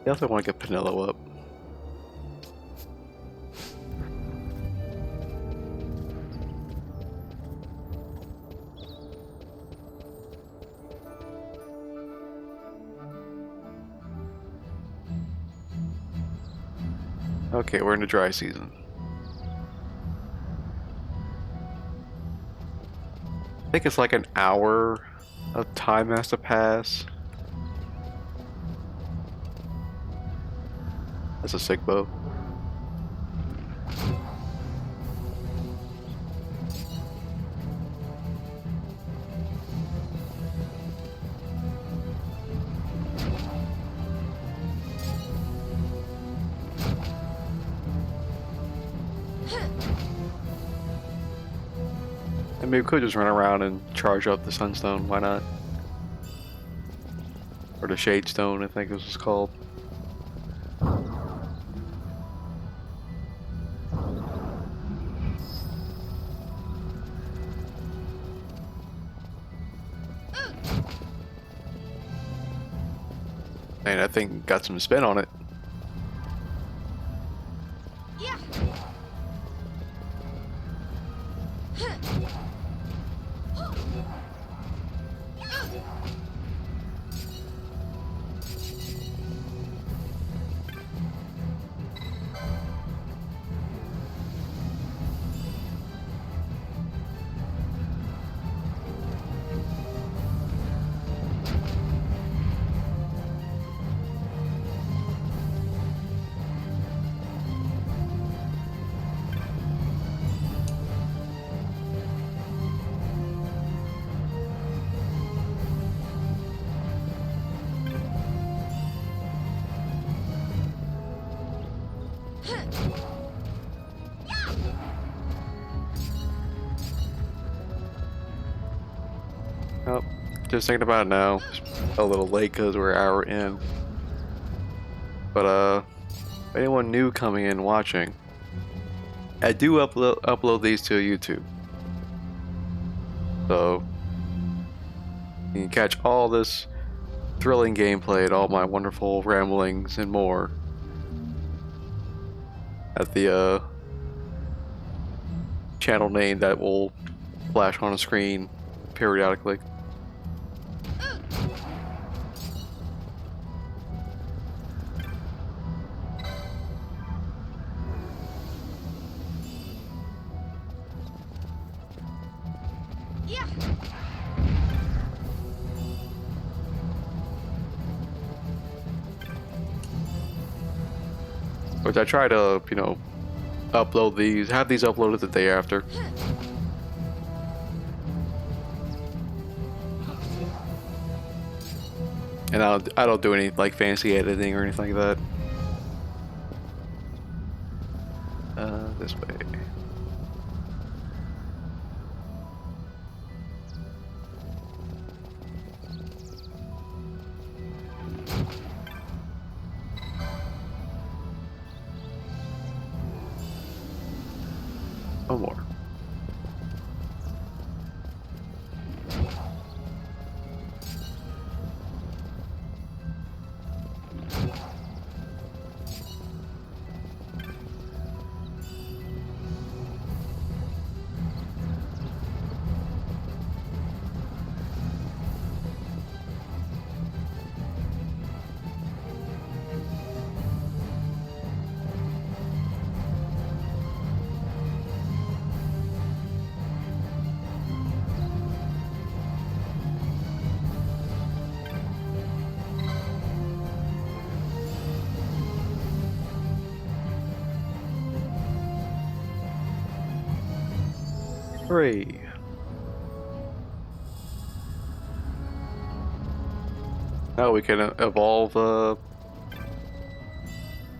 Definitely want to get Penelo up. Okay, we're in the dry season. I think it's like an hour of time has to pass. That's a sick bow. I mean, we could just run around and charge up the Sunstone, why not? Or the Shade Stone, I think this was called. Man, that thing got some spin on it. Oh, just thinking about it now. A little late because we're an hour in. But anyone new coming in watching, I do upload these to YouTube. So you can catch all this thrilling gameplay and all my wonderful ramblings and more at the channel name that will flash on a screen periodically. Which I try to, you know, upload these, have these uploaded the day after. And I don't do any like fancy editing or anything like that. This way. One more. Three. Now we can evolve a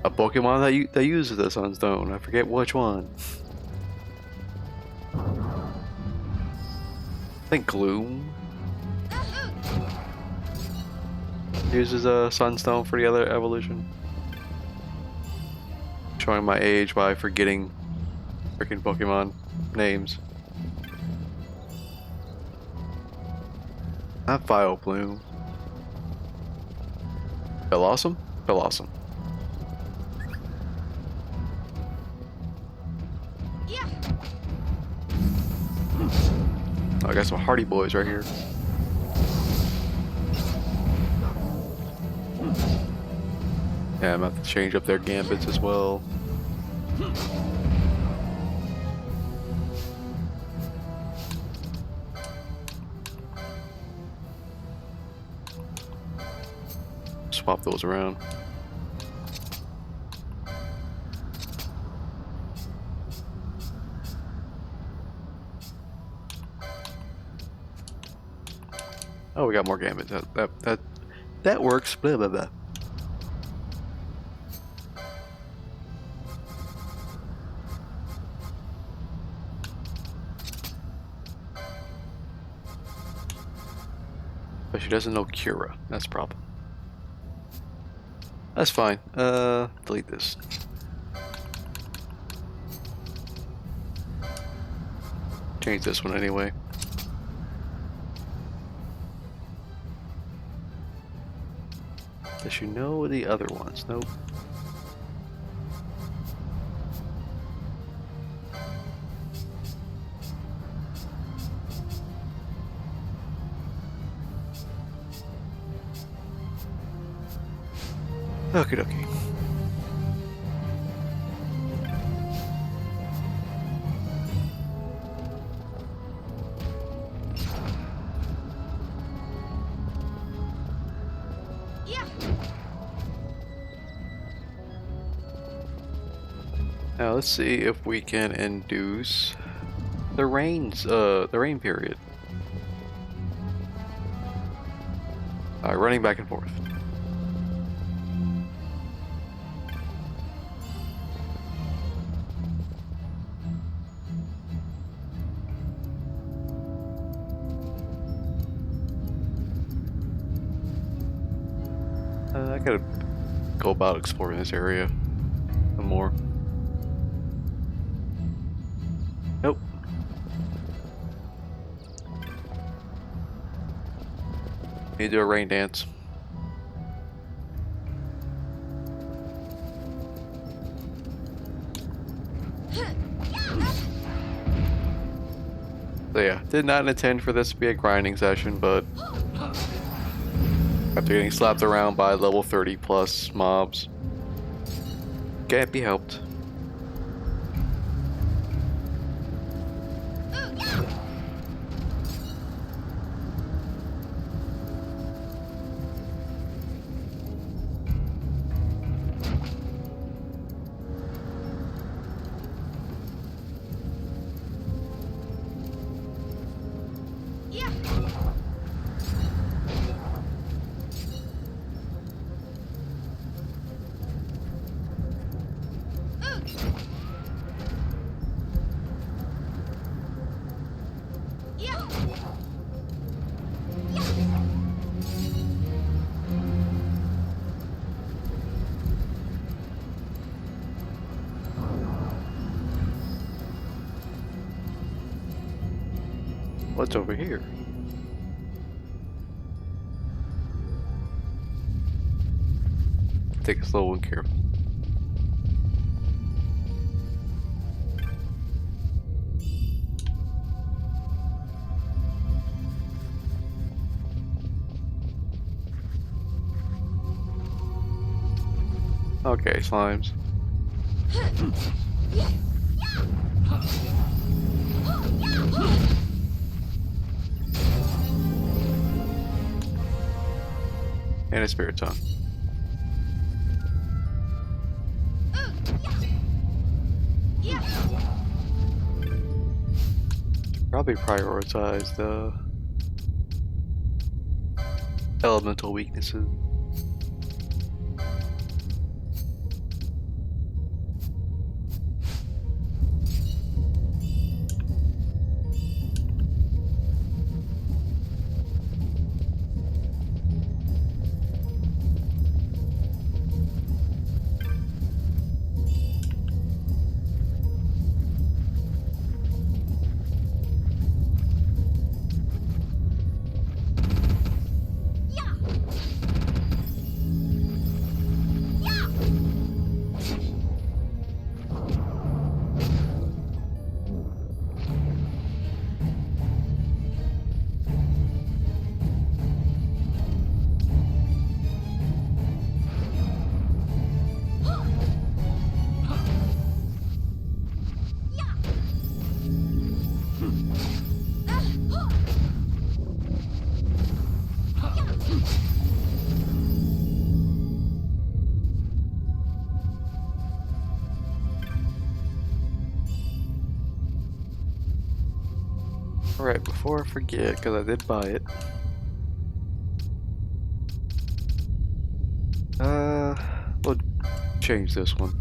Pokemon that uses the Sunstone. I forget which one. I think Gloom uses a Sunstone for the other evolution. Showing my age by forgetting Freaking Pokemon names. Not Vileplume. Bellossom? Bellossom. Yeah. Oh, I got some hardy boys right here. Yeah, I'm about to change up their gambits as well. Swap those around. Oh, we got more gambits. That works. Blah blah blah. But she doesn't know Cura. That's a problem. That's fine. Delete this. Change this one anyway. Does she know the other ones? Nope. Okie dokie. Yeah. Now let's see if we can induce the rain period. Running back and forth. I gotta go about exploring this area some more. Nope. Need to do a rain dance. So yeah, did not intend for this to be a grinding session, but after getting slapped around by level 30 plus mobs, can't be helped. Yeah. Yeah. What's over here? Take it slow and careful. Okay, slimes. And a spirit tongue. Probably prioritize the elemental weaknesses. Alright, before I forget, because I did buy it. We'll change this one.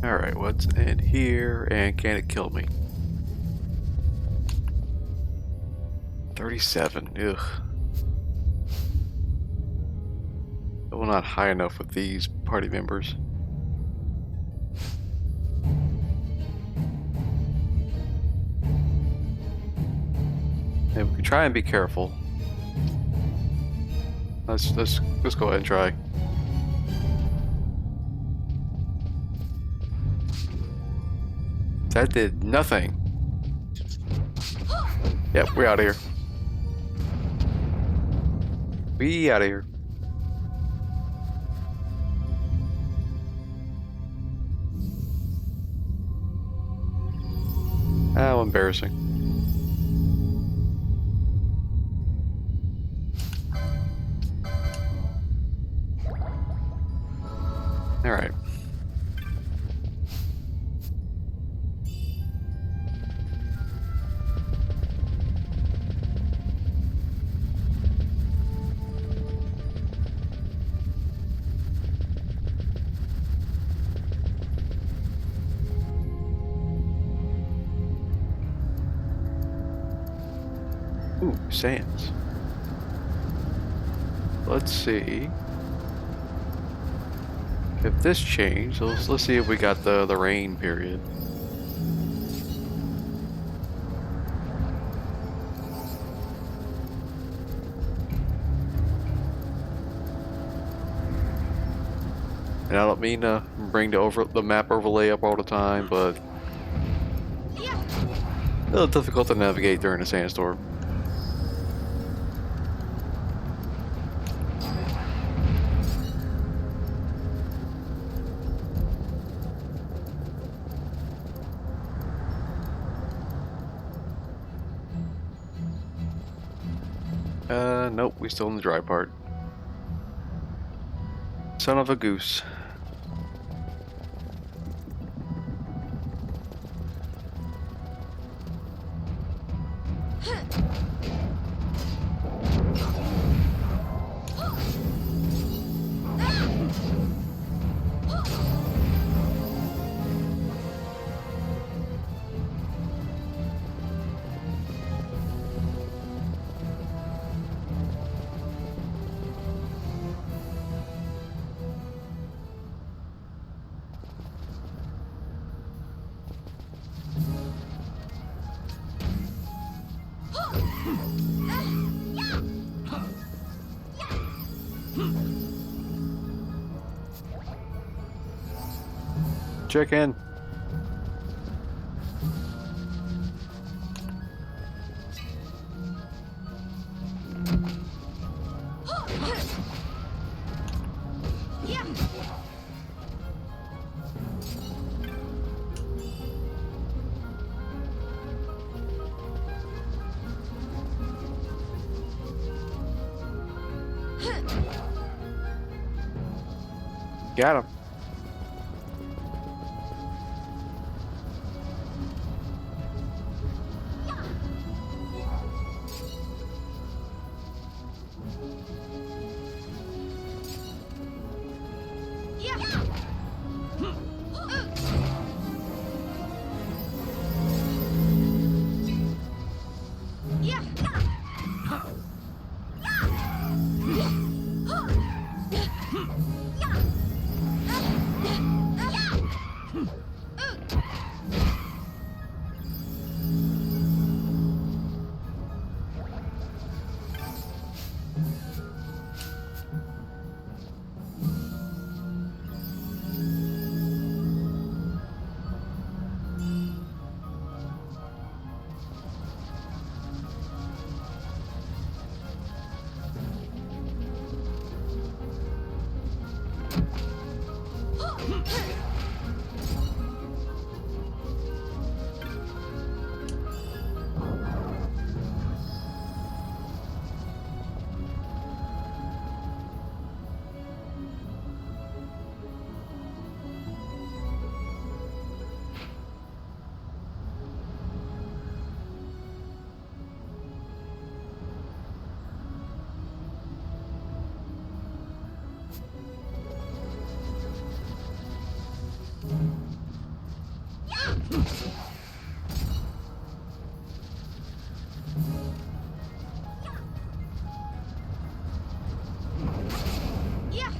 Alright, what's in here and can it kill me? 37, ugh. Still not high enough with these party members. Maybe we can try and be careful. Let's go ahead and try. That did nothing. Yep, we're out of here. We out of here. How embarrassing. All right. Ooh, sands. Let's see if this changed. Let's see if we got the rain period. And I don't mean to bring the map overlay up all the time, but a little difficult to navigate during a sandstorm. Nope, we still in the dry part. Son of a goose. Check in. Got him. Yeah.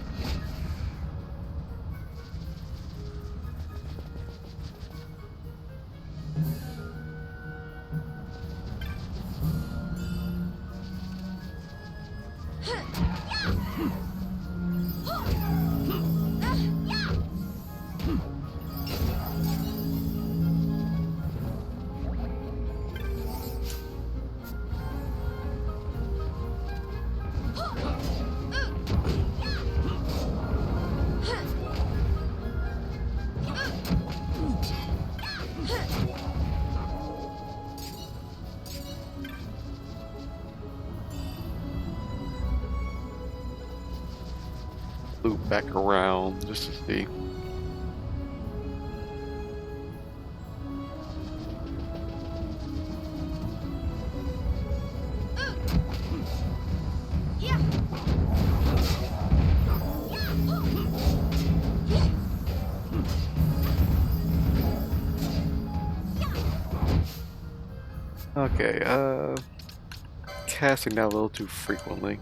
Loop back around just to see. Yeah. Okay, casting that a little too frequently.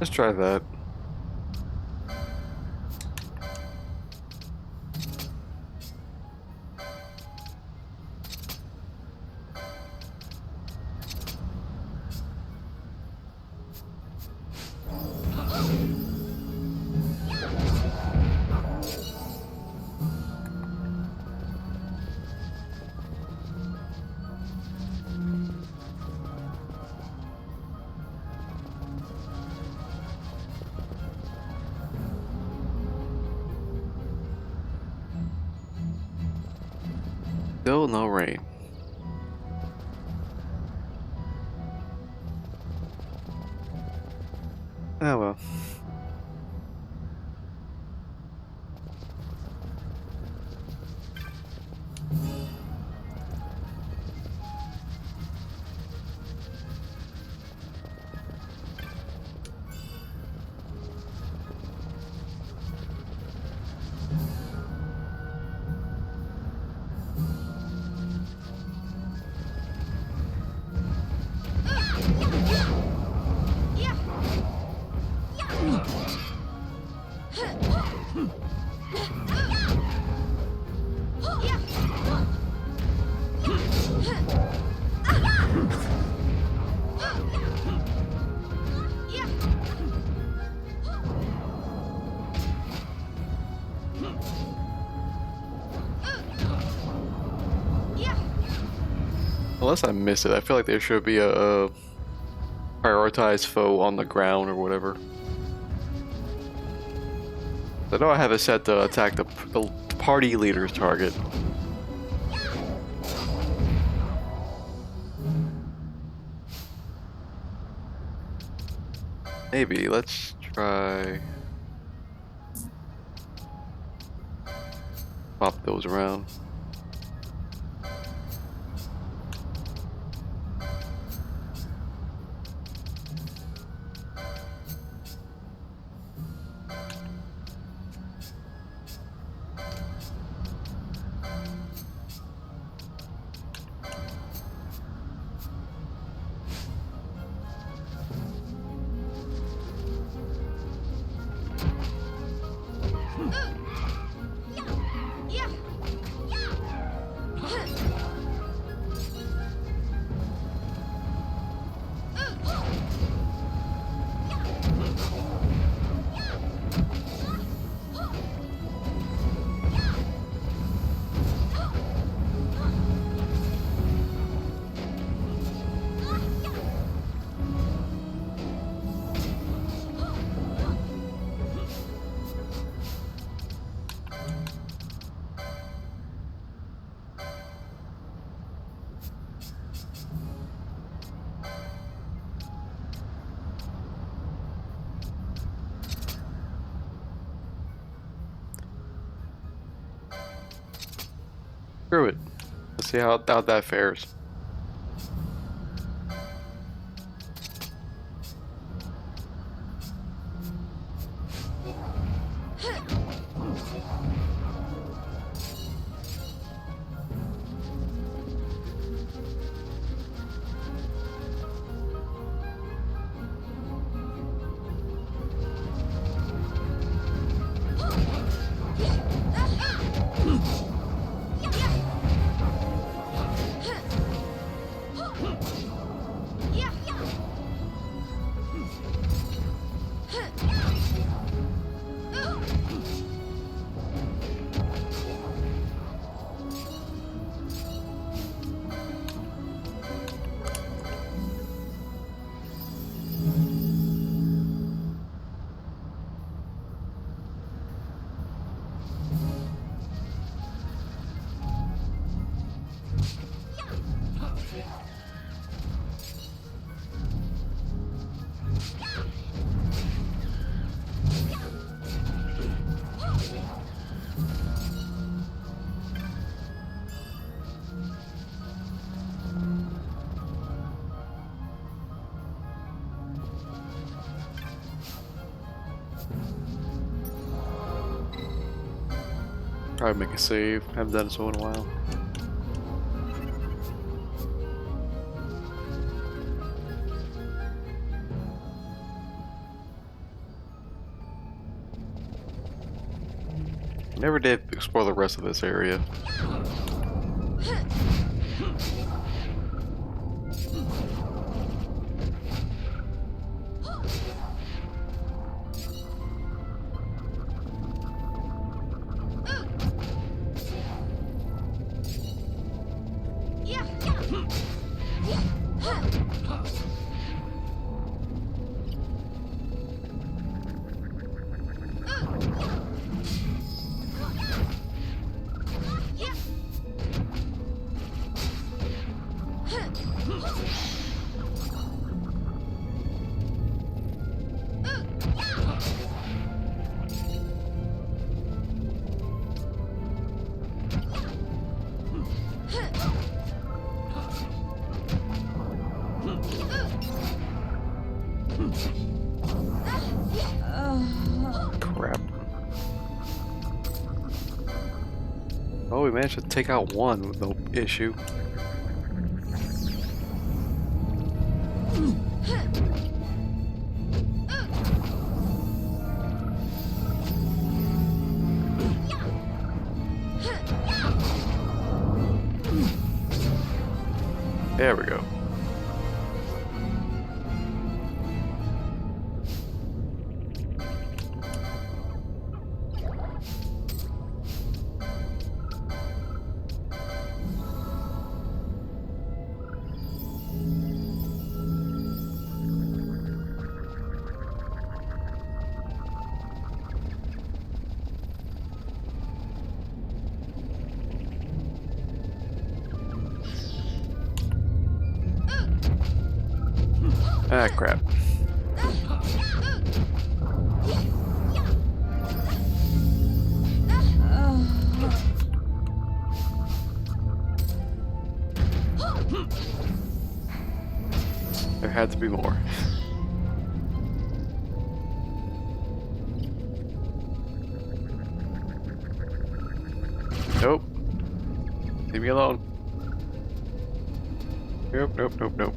Let's try that. Still no rain. Oh well. Unless I miss it, I feel like there should be a prioritized foe on the ground or whatever. I know I have it set to attack the party leader's target. Maybe, let's try... Pop those around. Screw it. Let's see how that fares. Probably make a save. Haven't done so in a while. Never did explore the rest of this area. Crap. Oh, we managed to take out one with no issue. There we go. Ah, crap. There had to be more. Nope. Leave me alone. Nope, nope, nope, nope.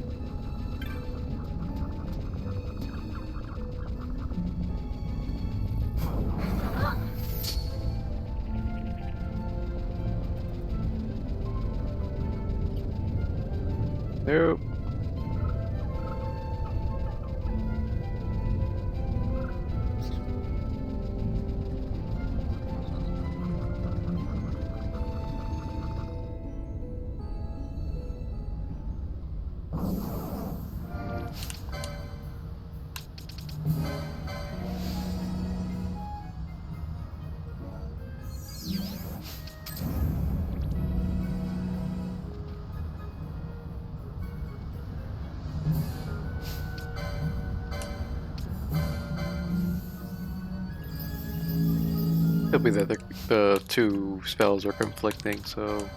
Nope. Could be that the two spells are conflicting, so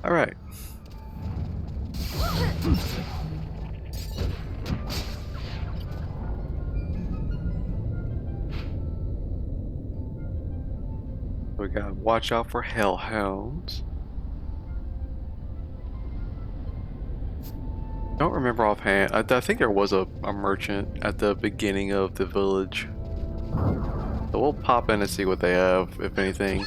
All right. We gotta watch out for hellhounds. Don't remember offhand. I think there was a merchant at the beginning of the village. So we'll pop in and see what they have, if anything.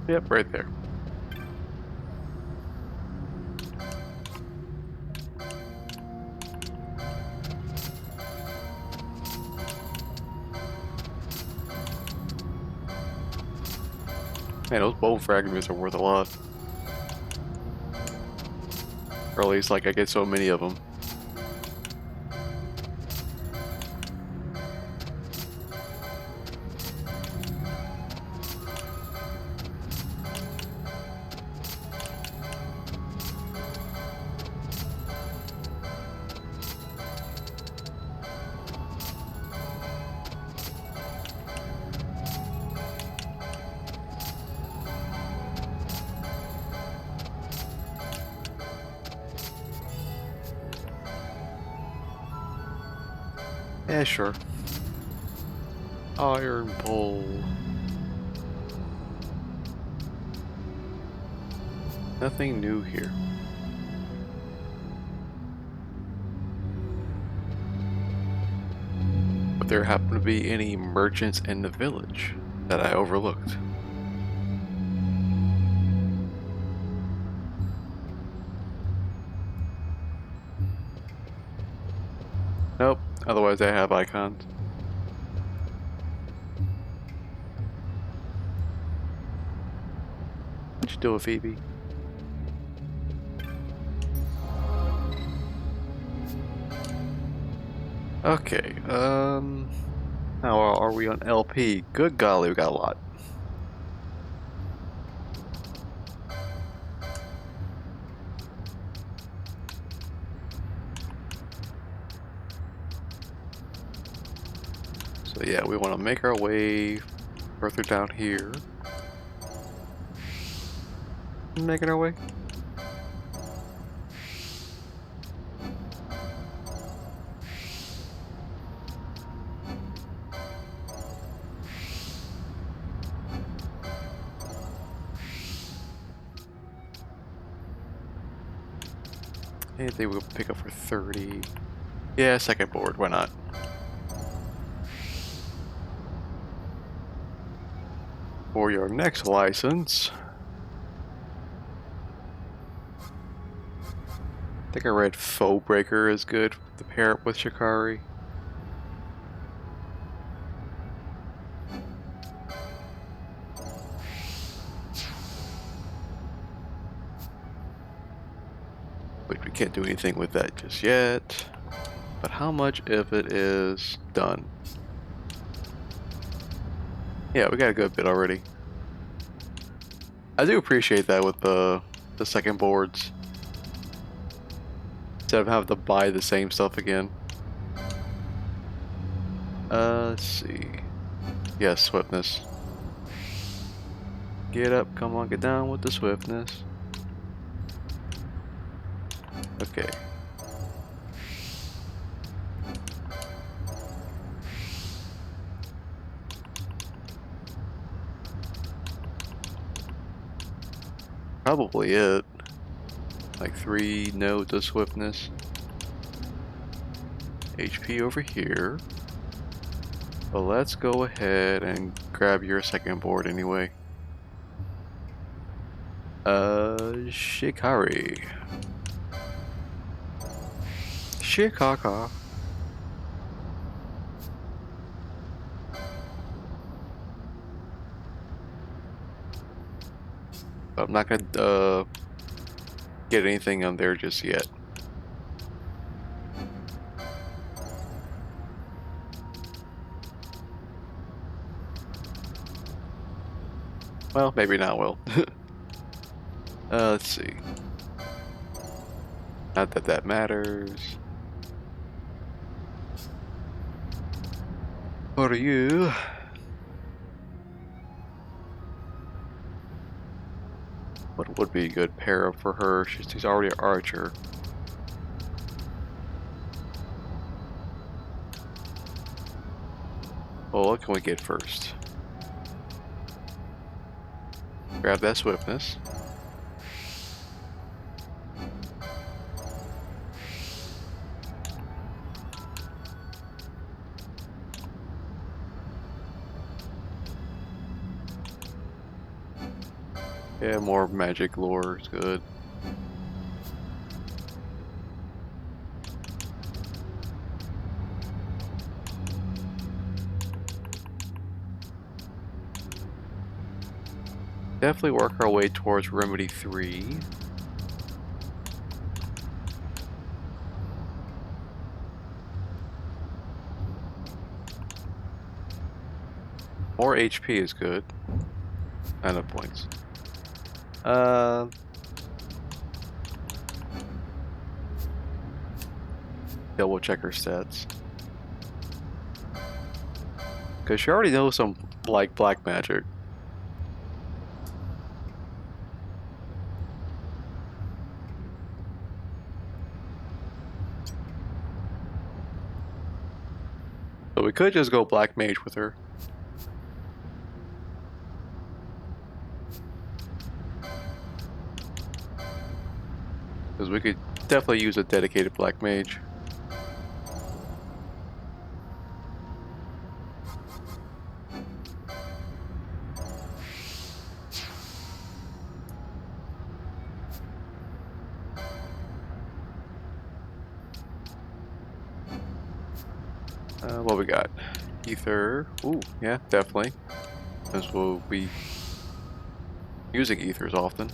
Yep, right there. Man, those bow fragments are worth a lot. Or at least, like, I get so many of them. Yeah, sure. Iron pole. Nothing new here. But there happen to be any merchants in the village that I overlooked. Nope, otherwise they have icons. What you doing, Phoebe? Okay, how are we on LP? Good golly, we got a lot. So yeah, we want to make our way further down here. Making our way. Anything we'll pick up for 30. Yeah, second board, why not? For your next license, I think I read Foe Breaker is good to pair up with Shikari. Can't do anything with that just yet. But how much of it is done? Yeah, we got a good bit already. I do appreciate that with the second boards. Instead of having to buy the same stuff again. Let's see. Yes, swiftness. Get up, come on, get down with the swiftness. Okay. Probably it. Like 3 nodes of swiftness. HP over here. But let's go ahead and grab your second board anyway. Shikari. Shikaka. I'm not gonna get anything on there just yet. Well, maybe not will. Let's see. Not that that matters. What are you? What would be a good pair up for her? She's already an archer. Well, what can we get first? Grab that swiftness. Yeah, more magic lore is good. Definitely work our way towards Remedy 3. More HP is good. And the points. Double check her stats. Cause she already knows some like black magic. So we could just go black mage with her. Because we could definitely use a dedicated black mage. What we got? Ether. Ooh, yeah, definitely. Because we'll be using ethers often.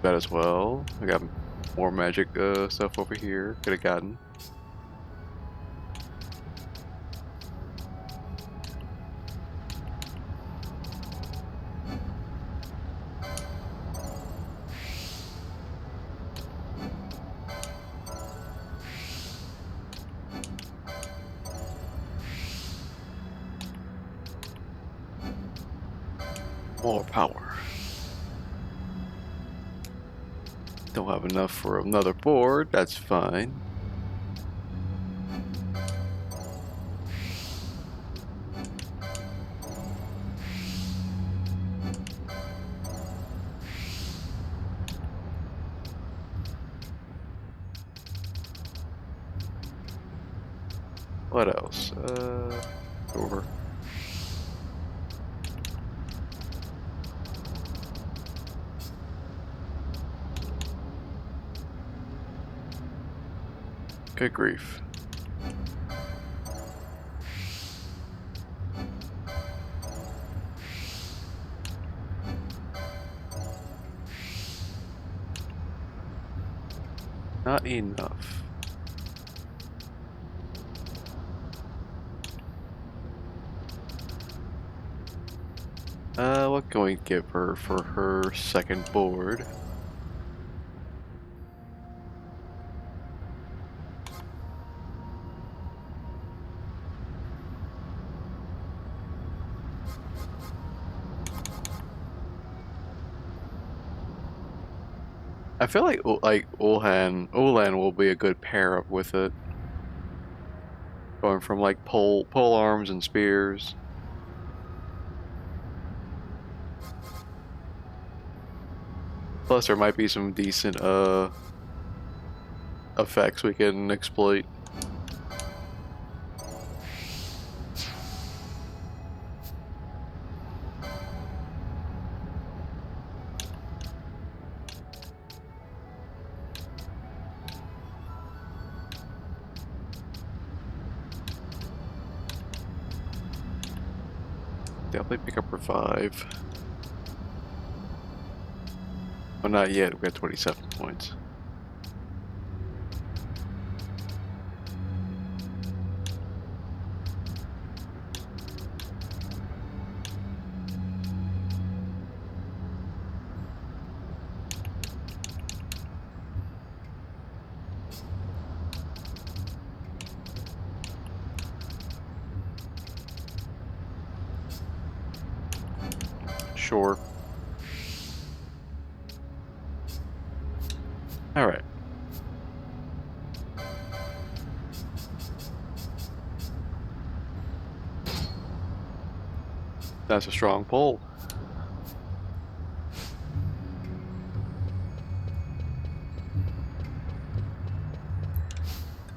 That as well. We got more magic stuff over here. Could have gotten. More power. Don't have enough for another board. That's fine. What else? Over. Good grief. Not enough. What can we give her for her second board? I feel like Ulan will be a good pair up with it. Going from like pole arms and spears. Plus there might be some decent effects we can exploit. Definitely pick up her 5. Well, not yet. We got 27 points. Sure. All right. That's a strong pull.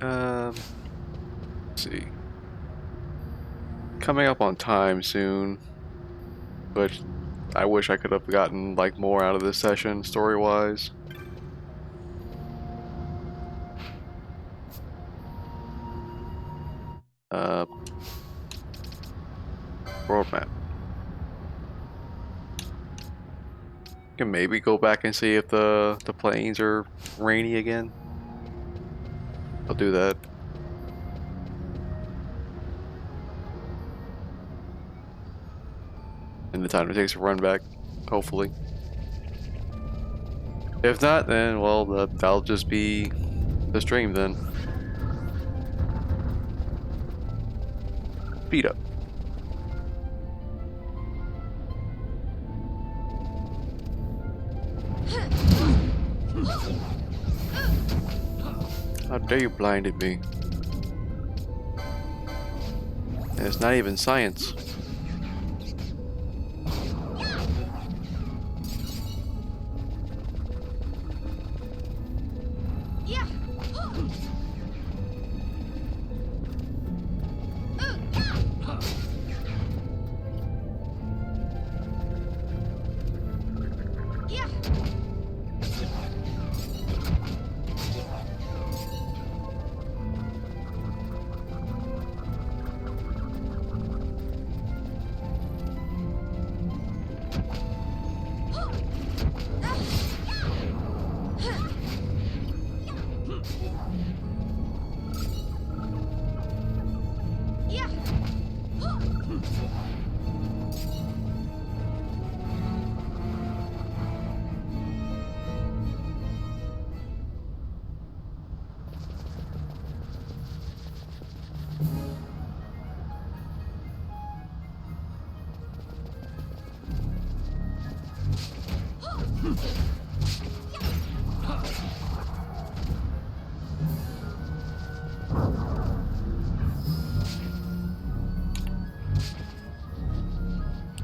Let's see. Coming up on time soon, but I wish I could have gotten like more out of this session story-wise. World map. Can maybe go back and see if the plains are rainy again. I'll do that. In the time it takes to run back, hopefully. If not, then well, that'll just be the stream then. Speed up. How dare you blinded me? And it's not even science.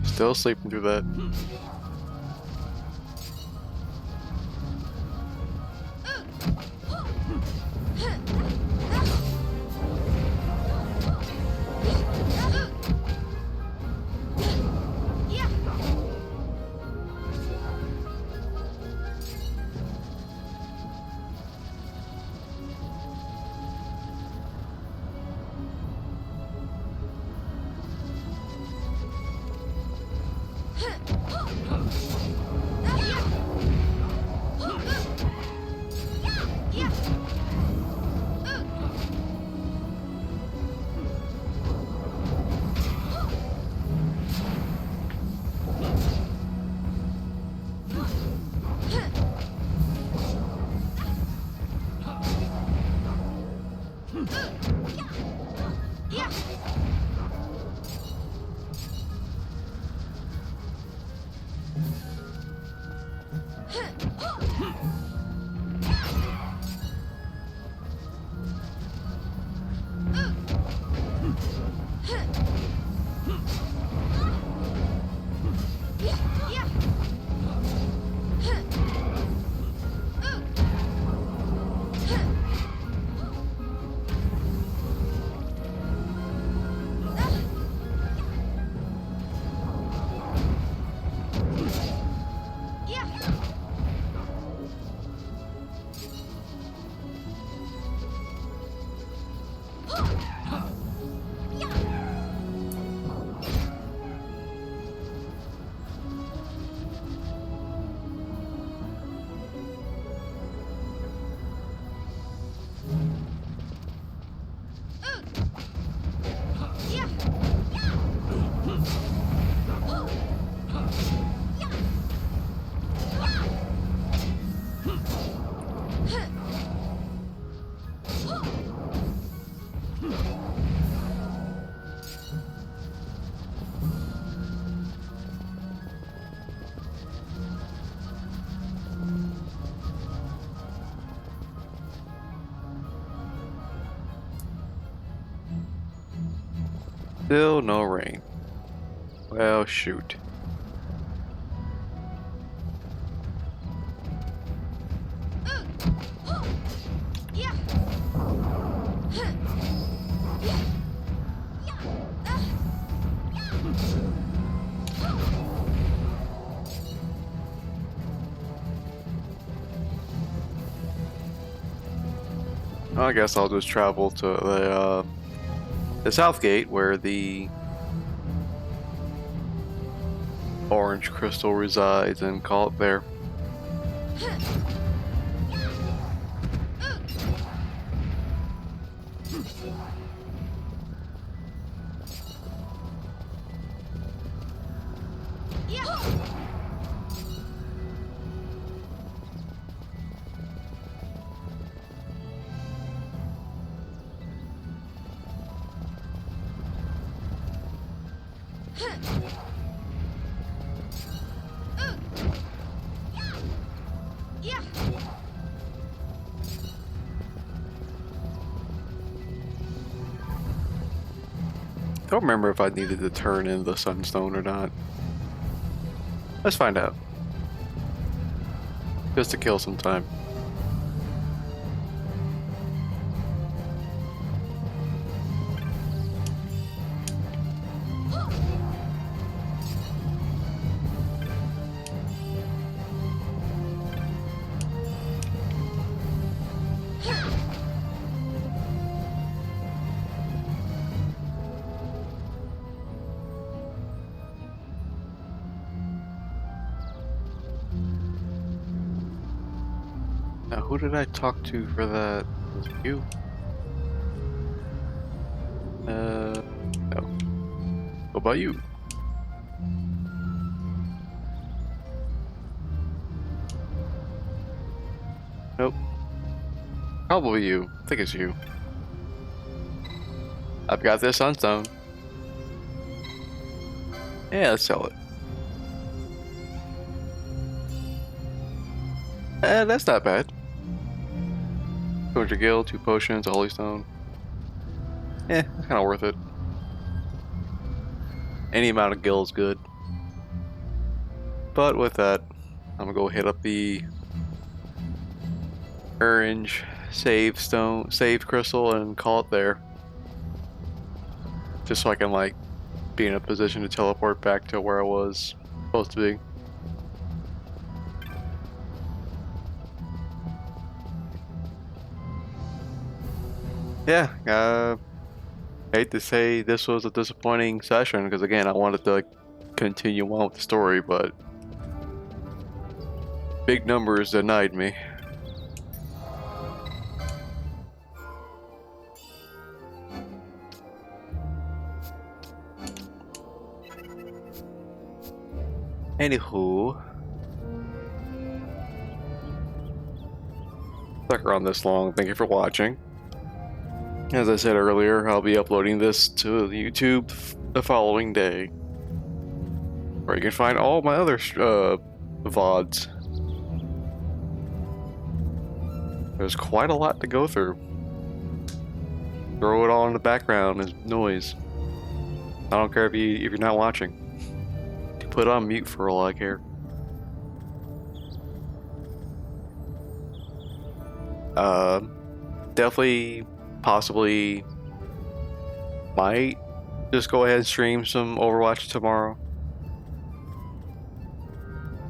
Still sleeping through that. Still no rain. Well, shoot. Yeah. I guess I'll just travel to the south gate where the orange crystal resides and call it there. Yeah. Don't remember if I needed to turn in the sunstone or not. Let's find out. Just to kill some time. Now, who did I talk to for that? Was it you? No. What about you? Nope. Probably you. I think it's you. I've got this sunstone. Yeah, let's sell it. That's not bad. 200 gil, 2 potions, a holy stone. It's kind of worth it. Any amount of gil is good. But with that, I'm gonna go hit up the orange save crystal and call it there. Just so I can like be in a position to teleport back to where I was supposed to be. Yeah, hate to say this was a disappointing session because again I wanted to continue on with the story, but big numbers denied me. Anywho, stuck around this long. Thank you for watching. As I said earlier, I'll be uploading this to YouTube the following day, where you can find all my other VODs. There's quite a lot to go through. Throw it all in the background as noise. I don't care if you're not watching. Put it on mute for all I care. Definitely, possibly, might just go ahead and stream some Overwatch tomorrow.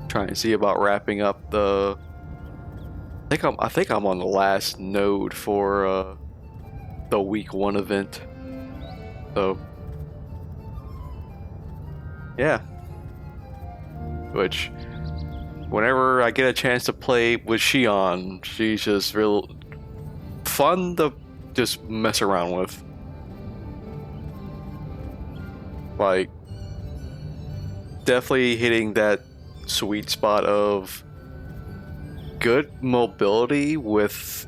Trying to see about wrapping up the. I think I'm on the last node for the week 1 event. So yeah. Which, whenever I get a chance to play with Shion, she's just real fun to just mess around with. Like, definitely hitting that sweet spot of good mobility with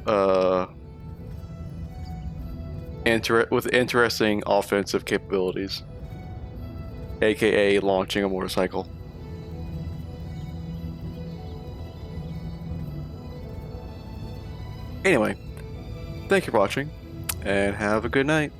interesting offensive capabilities, aka launching a motorcycle. Anyway, thank you for watching, and have a good night.